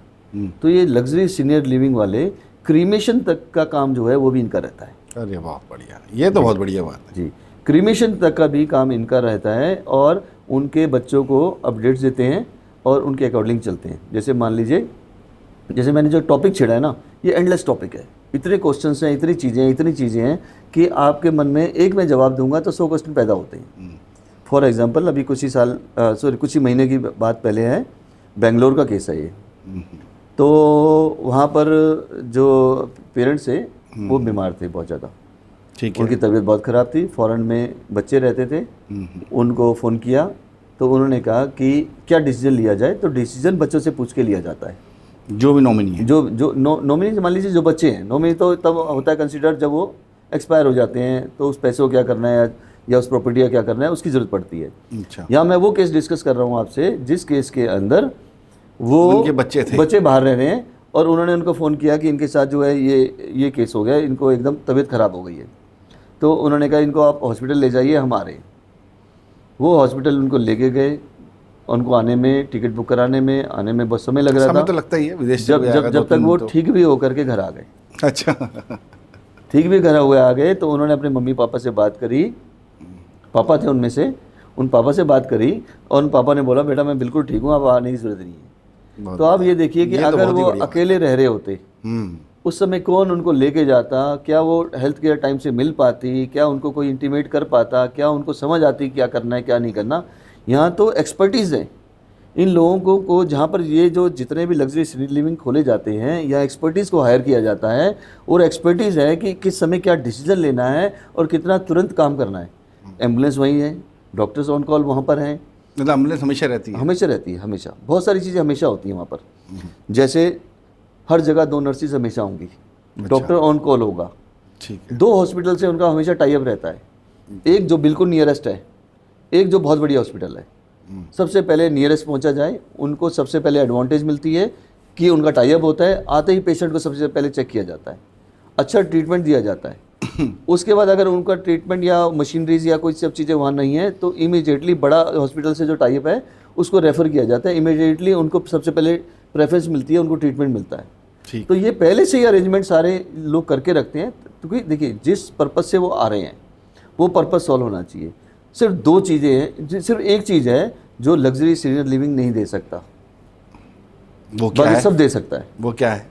तो ये लग्जरी सीनियर लिविंग वाले क्रीमेशन तक का काम जो है वो भी इनका रहता है। अरे बहुत बढ़िया, ये तो बहुत बढ़िया बात है जी। क्रीमेशन तक का भी काम इनका रहता है और उनके बच्चों को अपडेट्स देते हैं और उनके अकॉर्डिंग चलते हैं। जैसे मान लीजिए, जैसे मैंने जो टॉपिक छेड़ा है ना, ये एंडलेस टॉपिक है, इतने क्वेश्चंस हैं, इतनी चीज़ें हैं कि आपके मन में एक मैं जवाब दूंगा तो 100 क्वेश्चन पैदा होते हैं। फॉर एग्जांपल अभी कुछ ही महीने की बात पहले है, बेंगलोर का केस है ये। तो वहाँ पर जो पेरेंट्स थे वो बीमार थे बहुत ज़्यादा, ठीक है, उनकी तबीयत बहुत ख़राब थी, फॉरेन में बच्चे रहते थे, उनको फ़ोन किया तो उन्होंने कहा कि क्या डिसीजन लिया जाए, तो डिसीजन बच्चों से पूछ के लिया जाता है, जो भी नॉमिनी है, जो नॉमिनी मान लीजिए जो बच्चे हैं, नॉमिनी तो तब होता है कंसिडर जब वो एक्सपायर हो जाते हैं तो उस पैसे को क्या करना है या उस प्रॉपर्टी का क्या करना है उसकी ज़रूरत पड़ती है। अच्छा, यहाँ मैं वो केस डिस्कस कर रहा हूँ आपसे जिस केस के अंदर वो उनके बच्चे बाहर रह रहे हैं और उन्होंने उनको फ़ोन किया कि इनके साथ जो है ये केस हो गया, इनको एकदम तबीयत ख़राब हो गई है, तो उन्होंने कहा इनको आप हॉस्पिटल ले जाइए हमारे। वो हॉस्पिटल उनको लेके गए, उनको आने में, टिकट बुक कराने में, आने में बहुत समय लग रहा था। तो लगता ही है विदेश जब तक वो ठीक भी होकर के घर आ गए। अच्छा, ठीक भी घर हुए आ गए तो उन्होंने अपने मम्मी पापा से बात करी, पापा थे उनमें से, उन पापा से बात करी और उन पापा ने बोला बेटा मैं बिल्कुल ठीक हूँ, आप आने की ज़रूरत नहीं है। तो आप ये देखिए कि अगर वो अकेले रह रहे होते उस समय कौन उनको लेके जाता, क्या वो हेल्थ केयर टाइम से मिल पाती, क्या उनको कोई इंटीमेट कर पाता, क्या उनको समझ आती क्या करना है क्या नहीं करना। यहाँ तो एक्सपर्टीज़ है इन लोगों को जहाँ पर ये जो जितने भी लग्जरी सीनियर लिविंग खोले जाते हैं या एक्सपर्टीज़ को हायर किया जाता है और एक्सपर्टीज़ है कि किस समय क्या डिसीजन लेना है और कितना तुरंत काम करना है। एम्बुलेंस वहीं है, डॉक्टर्स ऑन कॉल वहाँ पर हैं, मतलब एम्बुलेंस हमेशा रहती है, हमेशा बहुत सारी चीज़ें हमेशा होती हैं वहाँ पर। जैसे हर जगह 2 नर्सिस हमेशा होंगी, डॉक्टर ऑन कॉल होगा, ठीक है, 2 हॉस्पिटल से उनका हमेशा टाई अप रहता है, एक जो बिल्कुल नियरेस्ट है, एक जो बहुत बढ़िया हॉस्पिटल है। सबसे पहले नियरेस्ट पहुंचा जाए, उनको सबसे पहले एडवांटेज मिलती है कि उनका टाई अप होता है, आते ही पेशेंट को सबसे पहले चेक किया जाता है, अच्छा ट्रीटमेंट दिया जाता है। उसके बाद अगर उनका ट्रीटमेंट या मशीनरीज या कोई सब चीज़ें वहाँ नहीं है तो इमीडिएटली बड़ा हॉस्पिटल से जो टाई अप है उसको रेफ़र किया जाता है, इमीडिएटली उनको सबसे पहले प्रेफरेंस मिलती है, उनको ट्रीटमेंट मिलता है। तो ये पहले से ही अरेंजमेंट सारे लोग करके रखते हैं, क्योंकि देखिए जिस पर्पज़ से वो आ रहे हैं वो पर्पज़ सॉल्व होना चाहिए। सिर्फ 2 चीज़ें हैं, सिर्फ एक चीज़ है जो लग्जरी सीनियर लिविंग नहीं दे सकता, वो क्या है? सब दे सकता है। वो क्या है?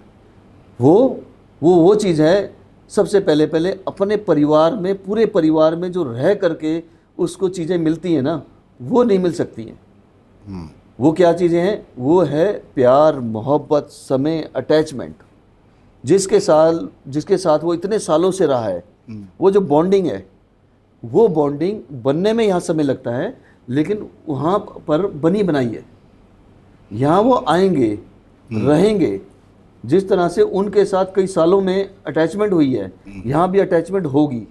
वो चीज़ है, सबसे पहले अपने परिवार में, पूरे परिवार में जो रह करके उसको चीज़ें मिलती हैं ना, वो नहीं मिल सकती हैं। वो क्या चीज़ें हैं? वो है प्यार, मोहब्बत, समय, अटैचमेंट, जिसके साथ वो इतने सालों से रहा है। वो जो बॉन्डिंग है, वो बॉन्डिंग बनने में यहाँ समय लगता है, लेकिन वहाँ पर बनी बनाई है। यहाँ वो आएंगे, रहेंगे, जिस तरह से उनके साथ कई सालों में अटैचमेंट हुई है, यहाँ भी अटैचमेंट होगी,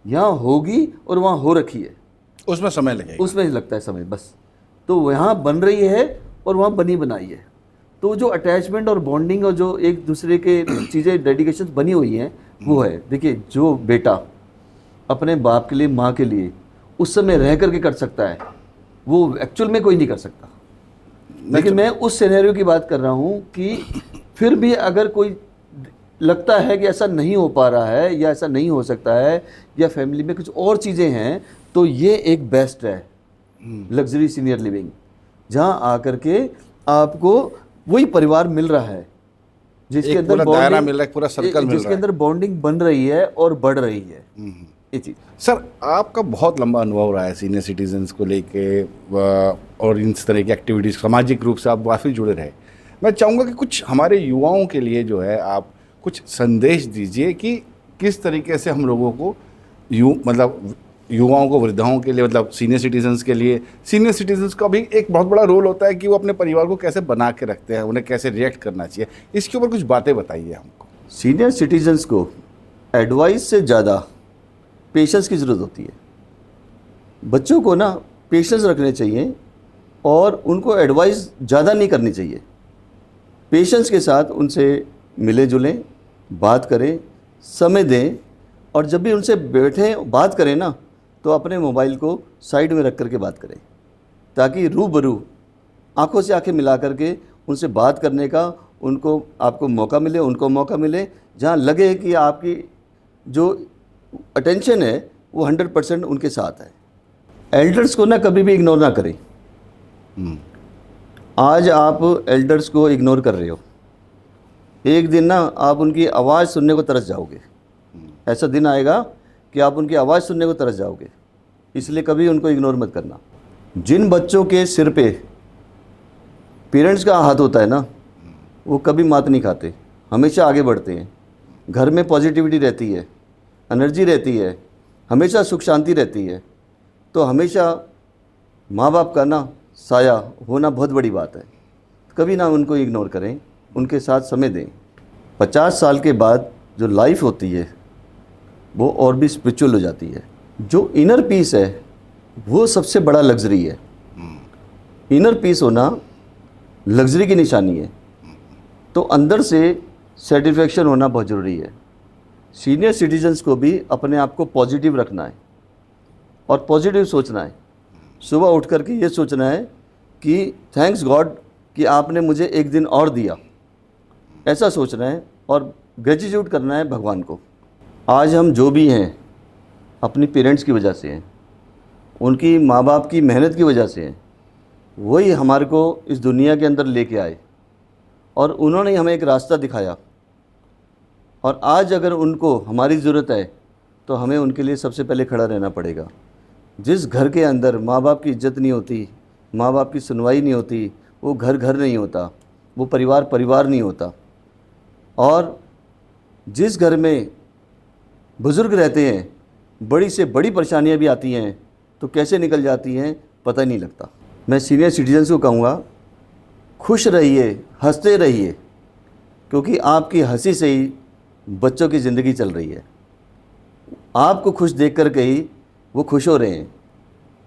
यहाँ होगी और वहाँ हो रखी है। उसमें समय लगेगा, उसमें लगता है समय बस। तो यहाँ बन रही है और वहाँ बनी बनाई है। तो जो अटैचमेंट और बॉन्डिंग और जो एक दूसरे के चीज़ें डेडिकेशन बनी हुई हैं वो है। देखिए जो बेटा अपने बाप के लिए, माँ के लिए उस समय रह करके कर सकता है, वो एक्चुअल में कोई नहीं कर सकता। लेकिन मैं उस सिनेरियो की बात कर रहा हूँ कि फिर भी अगर कोई लगता है कि ऐसा नहीं हो पा रहा है या ऐसा नहीं हो सकता है या फैमिली में कुछ और चीज़ें हैं, तो ये एक बेस्ट है लग्जरी सीनियर लिविंग, जहाँ आकर के आपको वही परिवार मिल रहा है जिसके अंदर दायरा मिल रहा है, पूरा सर्कल मिल रहा है, जिसके अंदर बॉन्डिंग बन रही है और बढ़ रही है। ये चीज़। सर आपका बहुत लंबा अनुभव रहा है सीनियर सिटीजन्स को लेके और इन तरह की एक्टिविटीज़, सामाजिक रूप से आप काफ़ी जुड़े रहे। मैं चाहूँगा कि कुछ हमारे युवाओं के लिए जो है आप कुछ संदेश दीजिए कि किस तरीके से हम लोगों को मतलब युवाओं को, वृद्धाओं के लिए, मतलब सीनियर सिटीजन्स के लिए, सीनियर सिटीजन्स का भी एक बहुत बड़ा रोल होता है कि वो अपने परिवार को कैसे बना के रखते हैं, उन्हें कैसे रिएक्ट करना चाहिए, इसके ऊपर कुछ बातें बताइए हमको। सीनियर सिटीजन्स को एडवाइस से ज़्यादा पेशेंस की ज़रूरत होती है। बच्चों को ना पेशेंस रखने चाहिए और उनको एडवाइस ज़्यादा नहीं करनी चाहिए। पेशेंस के साथ उनसे मिले जुलें, बात करें, समय दें, और जब भी उनसे बैठें बात करें ना, तो अपने मोबाइल को साइड में रख करके बात करें, ताकि रूबरू आंखों से आंखें मिला करके उनसे बात करने का आपको मौका मिले, उनको मौका मिले, जहाँ लगे कि आपकी जो अटेंशन है वो 100% उनके साथ है। एल्डर्स को ना कभी भी इग्नोर ना करें। आज आप एल्डर्स को इग्नोर कर रहे हो, एक दिन ना आप उनकी आवाज़ सुनने को तरस जाओगे। ऐसा दिन आएगा कि आप उनकी आवाज़ सुनने को तरस जाओगे, इसलिए कभी उनको इग्नोर मत करना। जिन बच्चों के सिर पे पेरेंट्स का हाथ होता है ना, वो कभी मात नहीं खाते, हमेशा आगे बढ़ते हैं। घर में पॉजिटिविटी रहती है, एनर्जी रहती है, हमेशा सुख शांति रहती है। तो हमेशा माँ बाप का ना साया होना बहुत बड़ी बात है। कभी ना उनको इग्नोर करें, उनके साथ समय दें। 50 साल के बाद जो लाइफ होती है वो और भी स्पिरिचुअल हो जाती है। जो इनर पीस है वो सबसे बड़ा लग्जरी है। इनर पीस होना लग्जरी की निशानी है। तो अंदर से सेटिस्फेक्शन होना बहुत ज़रूरी है। सीनियर सिटीजन्स को भी अपने आप को पॉजिटिव रखना है और पॉजिटिव सोचना है। सुबह उठ कर के ये सोचना है कि थैंक्स गॉड कि आपने मुझे एक दिन और दिया, ऐसा सोचना है। और ग्रेटिट्यूड करना है भगवान को। आज हम जो भी हैं अपनी पेरेंट्स की वजह से हैं, उनकी माँ बाप की मेहनत की वजह से हैं। वही हमारे को इस दुनिया के अंदर लेके आए और उन्होंने हमें एक रास्ता दिखाया। और आज अगर उनको हमारी ज़रूरत है तो हमें उनके लिए सबसे पहले खड़ा रहना पड़ेगा। जिस घर के अंदर माँ बाप की इज्जत नहीं होती, माँ बाप की सुनवाई नहीं होती, वो घर नहीं होता, वो परिवार नहीं होता। और जिस घर में बुज़ुर्ग रहते हैं, बड़ी से बड़ी परेशानियाँ भी आती हैं तो कैसे निकल जाती हैं पता नहीं लगता। मैं सीनियर सिटीजन्स को कहूँगा, खुश रहिए, हंसते रहिए, क्योंकि आपकी हंसी से ही बच्चों की ज़िंदगी चल रही है। आपको खुश देख कर के ही वो खुश हो रहे हैं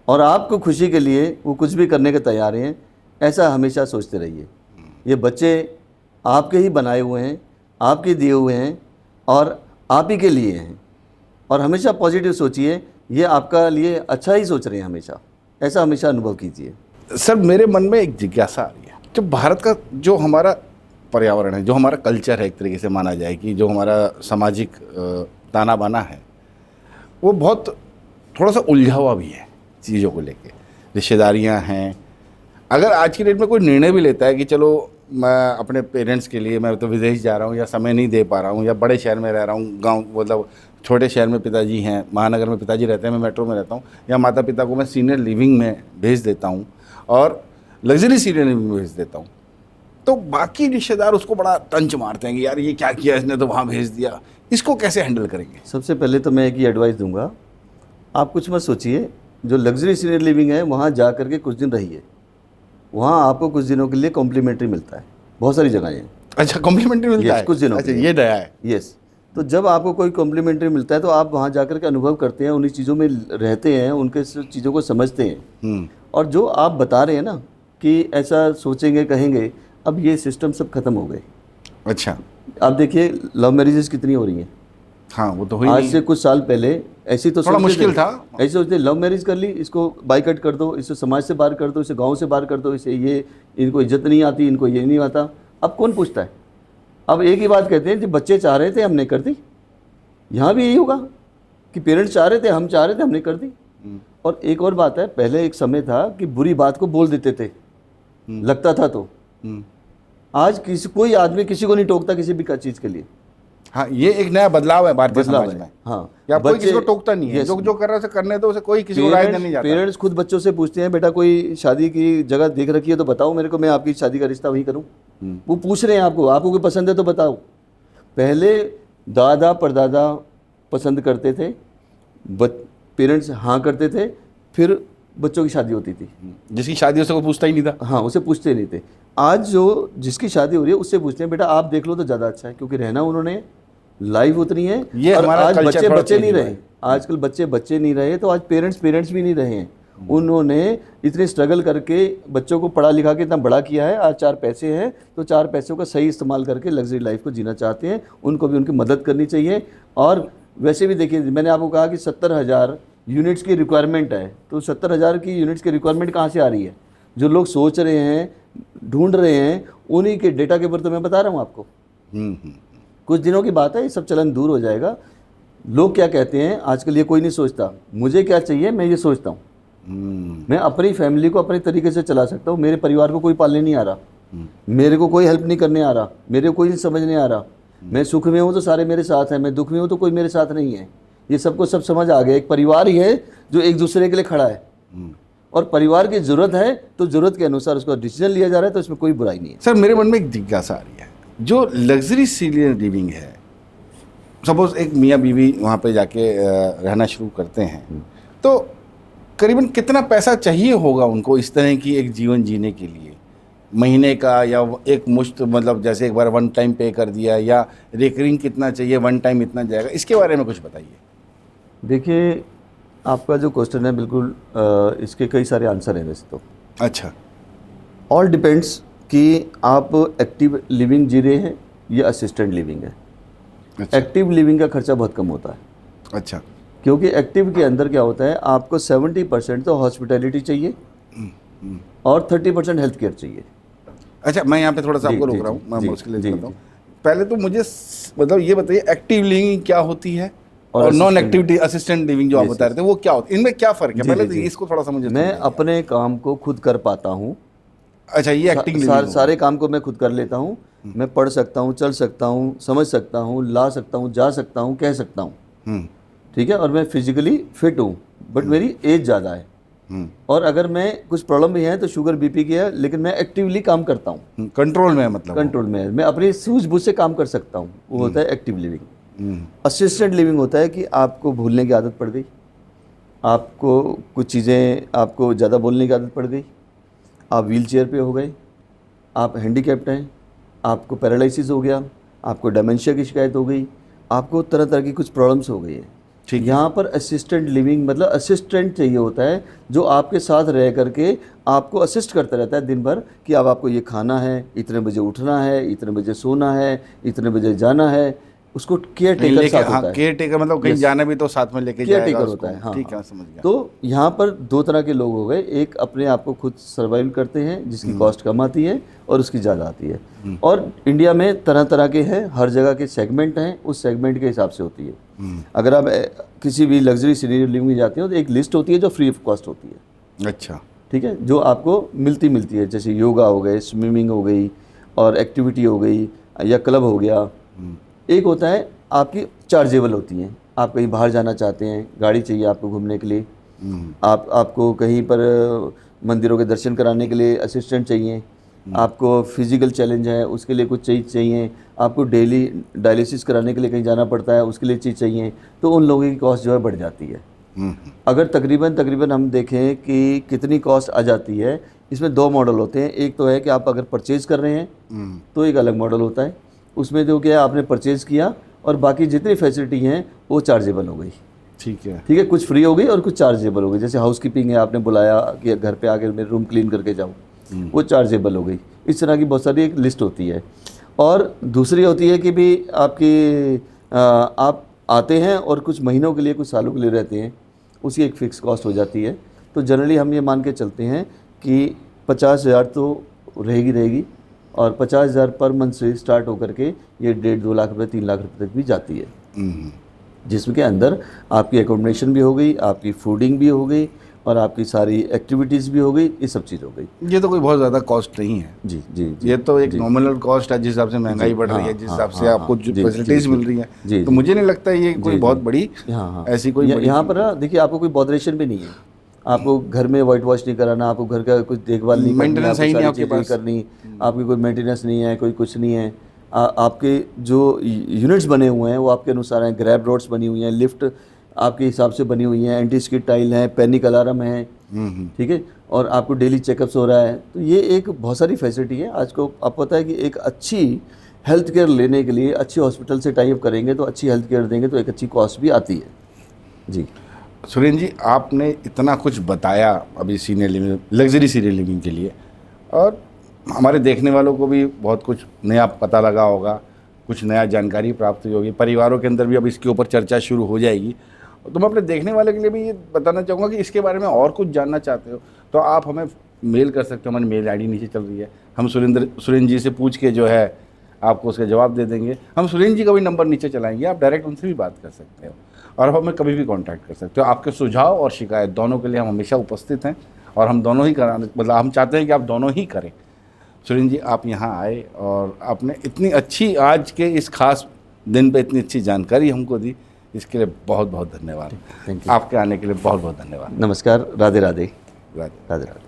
और आपको खुशी के लिए वो कुछ भी करने के तैयार हैं। ऐसा हमेशा सोचते रहिए। ये बच्चे आपके ही बनाए हुए हैं, आपके दिए हुए हैं और आप ही के लिए हैं। और हमेशा पॉजिटिव सोचिए, ये आपका लिए अच्छा ही सोच रहे हैं हमेशा। ऐसा हमेशा अनुभव कीजिए। सर, मेरे मन में एक जिज्ञासा आ रही है। जो भारत का जो हमारा पर्यावरण है, जो हमारा कल्चर है, एक तरीके से माना जाए कि जो हमारा सामाजिक ताना बाना है, वो बहुत थोड़ा सा उलझा हुआ भी है चीज़ों को लेके। रिश्तेदारियां हैं। अगर आज की डेट में कोई निर्णय भी लेता है कि चलो मैं अपने पेरेंट्स के लिए मैं तो विदेश जा रहा हूँ या समय नहीं दे पा रहा हूँ या बड़े शहर में रह रहा हूँ, गांव मतलब छोटे शहर में पिताजी हैं, महानगर में पिताजी रहते हैं, मैं मेट्रो में रहता हूँ, या माता पिता को मैं सीनियर लिविंग में भेज देता हूँ और लग्जरी सीनियर लिविंग में भेज देता हूँ, तो बाकी रिश्तेदार उसको बड़ा तंच मारते हैं कि यार ये क्या किया इसने, तो वहाँ भेज दिया। इसको कैसे हैंडल करेंगे? सबसे पहले तो मैं एक ही एडवाइस दूंगा, आप कुछ मत सोचिए। जो लग्जरी सीनियर लिविंग है वहाँ जा कर के कुछ दिन रहिए। वहाँ आपको कुछ दिनों के लिए कॉम्प्लीमेंट्री मिलता है, बहुत सारी जगह हैं। अच्छा, कॉम्प्लीमेंट्री मिलता है कुछ दिनों अच्छा, के लिए। ये नया है। यस, तो जब आपको कोई कॉम्प्लीमेंट्री मिलता है तो आप वहाँ जाकर के अनुभव करते हैं, उन्हीं चीज़ों में रहते हैं, उनके चीज़ों को समझते हैं। और जो आप बता रहे हैं ना कि ऐसा सोचेंगे कहेंगे, अब ये सिस्टम सब खत्म हो गए। अच्छा, आप देखिए लव मैरिजेस कितनी हो रही हैं। हाँ, वो तो हुई आज नहीं। से कुछ साल पहले ऐसी तो थोड़ा मुश्किल था। ऐसे सोचते लव मैरिज कर ली, इसको बाइकआउट कर दो, इसे समाज से बाहर कर दो, इसे गांव से बाहर कर दो, इसे ये इनको इज्जत नहीं आती, इनको ये नहीं आता। अब कौन पूछता है? अब एक ही बात कहते हैं कि बच्चे चाह रहे थे हमने कर दी। यहाँ भी यही होगा कि पेरेंट्स चाह रहे थे, हम चाह रहे थे, हमने कर दी। और एक और बात है, पहले एक समय था कि बुरी बात को बोल देते थे, लगता था तो। आज कोई आदमी किसी को नहीं टोकता किसी भी चीज़ के लिए। हाँ, ये एक नया बदलाव है भारतीय समाज में। हाँ, या कोई किसी को टोकता नहीं है, जो कर रहा है करने दो, उसे कोई किसी को राय नहीं जाता। पेरेंट्स खुद बच्चों से पूछते हैं, बेटा कोई शादी की जगह देख रखी है तो बताओ मेरे को, मैं आपकी शादी का रिश्ता वहीं करूं। वो पूछ रहे हैं आपको कोई पसंद है तो बताओ। पहले दादा परदादा पसंद करते थे, पेरेंट्स हाँ करते थे, फिर बच्चों की शादी होती थी। जिसकी शादी उससे कोई पूछता ही नहीं था। हाँ, उसे पूछते नहीं थे। आज जो जिसकी शादी हो रही है उससे पूछते हैं, बेटा आप देख लो तो ज़्यादा अच्छा है, क्योंकि रहना उन्होंने लाइफ उतनी है। ये और हमारा आज culture बच्चे थोड़ा बच्चे नहीं change हुआ रहे, आजकल बच्चे नहीं रहे, तो आज पेरेंट्स भी नहीं रहे हैं। उन्होंने इतने स्ट्रगल करके बच्चों को पढ़ा लिखा के इतना बड़ा किया है, आज 4 पैसे हैं तो 4 पैसों का सही इस्तेमाल करके लग्जरी लाइफ को जीना चाहते हैं। उनको भी उनकी मदद करनी चाहिए। और वैसे भी देखिए, मैंने आपको कहा कि 70,000 यूनिट्स की रिक्वायरमेंट है, तो 70,000 की यूनिट्स की रिक्वायरमेंट कहाँ से आ रही है? जो लोग सोच रहे हैं, ढूंढ रहे हैं, उन्हीं के डेटा के ऊपर तो मैं बता रहा हूँ आपको। कुछ दिनों की बात है, ये सब चलन दूर हो जाएगा। लोग क्या कहते हैं आजकल, ये कोई नहीं सोचता मुझे क्या चाहिए, मैं ये सोचता हूँ मैं अपनी फैमिली को अपने तरीके से चला सकता हूँ। मेरे परिवार को कोई पालने नहीं आ रहा, मेरे को कोई हेल्प नहीं करने आ रहा, मेरे को कोई नहीं समझने आ रहा। मैं सुख में हूँ तो सारे मेरे साथ हैं, मैं दुख में हूँ तो कोई मेरे साथ नहीं है। ये सबको सब समझ आ गया। एक परिवार ही है जो एक दूसरे के लिए खड़ा है, और परिवार की ज़रूरत है तो ज़रूरत के अनुसार उसका डिसीजन लिया जा रहा है, तो इसमें कोई बुराई नहीं है। सर, मेरे मन में एक जिज्ञासा आ रही है, जो लग्जरी सीनियर लिविंग है, सपोज एक मियाँ बीवी वहाँ पे जाके रहना शुरू करते हैं, तो करीबन कितना पैसा चाहिए होगा उनको इस तरह की एक जीवन जीने के लिए? महीने का या एक मुश्त, मतलब जैसे एक बार वन टाइम पे कर दिया, या रिकरिंग कितना चाहिए, वन टाइम इतना जाएगा, इसके बारे में कुछ बताइए। देखिए, आपका जो क्वेश्चन है बिल्कुल इसके कई सारे आंसर हैं वैसे तो। अच्छा। ऑल डिपेंड्स कि आप एक्टिव लिविंग जी रहे हैं या असिस्टेंट लिविंग है। अच्छा। एक्टिव लिविंग का खर्चा बहुत कम होता है। अच्छा। क्योंकि एक्टिव के अंदर क्या होता है, आपको 70% तो हॉस्पिटैलिटी चाहिए और 30% हेल्थ केयर चाहिए। अच्छा, मैं यहाँ पे थोड़ा सा जी, आपको रोक जी, रहा हूँ, मैं जी, मुश्किल जी, बताऊँ। पहले तो मुझे मतलब ये बताइए, एक्टिव लिविंग क्या होती है और non assistant activity assistant living जो आप बता रहे थे, वो क्या होती है? इनमें क्या फ़र्क है? जी, पहले जी, तो जी। इसको थोड़ा सा मुझे मैं समझाइए। अपने काम को खुद कर पाता हूँ। अच्छा, ये एक्टिंग लिविंग सारे काम को मैं खुद कर लेता हूँ। मैं पढ़ सकता हूँ, चल सकता हूँ, समझ सकता हूँ, ला सकता हूँ, जा सकता हूँ, कह सकता हूँ। ठीक है, और मैं फिजिकली फिट हूँ, बट मेरी एज ज़्यादा है। और अगर मैं कुछ प्रॉब्लम भी है तो शुगर बीपी की है, लेकिन मैं एक्टिवली काम करता हूँ। कंट्रोल में है, मतलब कंट्रोल में है, मैं अपनी सूझबूझ से काम कर सकता हूँ। वो होता है एक्टिव लिविंग। असिस्टेंट लिविंग होता है कि आपको भूलने की आदत पड़ गई, आपको कुछ चीज़ें, आपको ज़्यादा बोलने की आदत पड़ गई, आप व्हील चेयर पे हो गए, आप हैंडीकैप्ड हैं, आपको पैरालिसिस हो गया, आपको डेमेंशिया की शिकायत हो गई, आपको तरह तरह की कुछ प्रॉब्लम्स हो गई है। ठीक है। यहाँ पर असिस्टेंट लिविंग मतलब असिस्टेंट चाहिए होता है जो आपके साथ रह करके आपको असिस्ट करता रहता है दिन भर, कि अब आपको ये खाना है, इतने बजे उठना है, इतने बजे सोना है, इतने बजे जाना है। उसको केयर टेकर साथ होता है। केयर टेकर मतलब कहीं जाना भी तो साथ में लेके केयर जाएगा टेकर उसको। होता है, हाँ, ठीक है, हाँ। समझ गया। तो यहाँ पर 2 तरह के लोग हो गए। एक अपने आप को खुद सर्वाइव करते हैं, जिसकी कॉस्ट कम आती है और उसकी ज़्यादा आती है। और इंडिया में तरह तरह के हैं, हर जगह के सेगमेंट हैं, उस सेगमेंट के हिसाब से होती है। अगर आप किसी भी लग्जरी सीनियर लिविंग में जाते हो तो एक लिस्ट होती है जो फ्री ऑफ कॉस्ट होती है। अच्छा। ठीक है, जो आपको मिलती है, जैसे योगा हो गए, स्विमिंग हो गई, और एक्टिविटी हो गई, या क्लब हो गया। एक होता है आपकी चार्जेबल होती हैं, आप कहीं बाहर जाना चाहते हैं, गाड़ी चाहिए आपको घूमने के लिए, आपको कहीं पर मंदिरों के दर्शन कराने के लिए असिस्टेंट चाहिए, आपको फिजिकल चैलेंज है उसके लिए कुछ चीज़ चाहिए, आपको डेली डायलिसिस कराने के लिए कहीं जाना पड़ता है उसके लिए चीज़ चाहिए, तो उन लोगों की कॉस्ट जो है बढ़ जाती है। अगर तकरीबन हम देखें कि कितनी कॉस्ट आ जाती है, इसमें 2 मॉडल होते हैं। एक तो है कि आप अगर परचेज़ कर रहे हैं तो एक अलग मॉडल होता है, उसमें जो क्या आपने परचेज़ किया और बाकी जितनी फैसिलिटी हैं वो चार्जेबल हो गई। ठीक है। ठीक है, कुछ फ्री हो गई और कुछ चार्जेबल हो गई। जैसे हाउस कीपिंग है, आपने बुलाया कि घर पे आकर मेरे रूम क्लीन करके जाओ, वो चार्जेबल हो गई। इस तरह की बहुत सारी एक लिस्ट होती है। और दूसरी होती है कि भी आपकी आप आते हैं और कुछ महीनों के लिए, कुछ सालों के लिए रहते हैं, उसकी एक फ़िक्स कॉस्ट हो जाती है। तो जनरली हम ये मान के चलते हैं कि 50,000 तो रहेगी, और 50,000 पर मंथ से स्टार्ट होकर के ये 1.5-2 लाख रुपये, 3 लाख रुपये तक भी जाती है, जिसमें के अंदर आपकी एकोमोडेशन भी हो गई, आपकी फूडिंग भी हो गई, और आपकी सारी एक्टिविटीज़ भी हो गई, ये सब चीज़ हो गई। ये तो कोई बहुत ज़्यादा कॉस्ट नहीं है। जी जी जी। ये तो एक नॉमिनल कॉस्ट है, जिस हिसाब से महंगाई बढ़ रही है, जिस हिसाब से आपको जो फैसिलिटीज़ मिल रही है, तो मुझे नहीं लगता ये कोई बहुत बड़ी ऐसी कोई यहाँ पर देखिए, आपको कोई बॉदरेशन भी नहीं है, आपको घर में वाइट वॉश नहीं कराना, आपको घर का कुछ देखभाल नहीं करनी, मेंटेनेंस ही नहीं आपके पास करनी, आपकी कोई मेंटेनेंस नहीं है, कोई कुछ नहीं है। आपके जो यूनिट्स बने हुए हैं वो आपके अनुसार हैं, ग्रैब रोड्स बनी हुई हैं, लिफ्ट आपके हिसाब से बनी हुई हैं, एंटी स्किड टाइल है, पैनिक अलार्म है, ठीक है, और आपको डेली चेकअप्स हो रहा है। तो ये एक बहुत सारी फैसिलिटी है। आज को आपको पता है कि एक अच्छी हेल्थ केयर लेने के लिए अच्छे हॉस्पिटल से टाई अप करेंगे तो अच्छी हेल्थ केयर देंगे तो एक अच्छी कॉस्ट भी आती है। जी सुरेंद्र जी, आपने इतना कुछ बताया अभी senior living, luxury senior living के लिए, और हमारे देखने वालों को भी बहुत कुछ नया पता लगा होगा, कुछ नया जानकारी प्राप्त हुई होगी। परिवारों के अंदर भी अब इसके ऊपर चर्चा शुरू हो जाएगी। तो मैं अपने देखने वाले के लिए भी ये बताना चाहूँगा कि इसके बारे में और कुछ जानना चाहते हो तो आप हमें मेल कर सकते हो। हमारी मेल आईडी नीचे चल रही है। हम सुरेंद्र जी से पूछ के जो है आपको उसका जवाब दे देंगे। हम सुरेंद्र जी का भी नंबर नीचे चलाएंगे, आप डायरेक्ट उनसे भी बात कर सकते हो और हमें कभी भी कांटेक्ट कर सकते हो। आपके सुझाव और शिकायत दोनों के लिए हम हमेशा उपस्थित हैं और हम दोनों ही कराने, मतलब हम चाहते हैं कि आप दोनों ही करें। सुरेंद्र जी, आप यहाँ आए और आपने इतनी अच्छी आज के इस खास दिन पे इतनी अच्छी जानकारी हमको दी, इसके लिए बहुत बहुत धन्यवाद। Thank you. आपके आने के लिए बहुत बहुत धन्यवाद। नमस्कार, राधे राधे। राधे राधे राधे।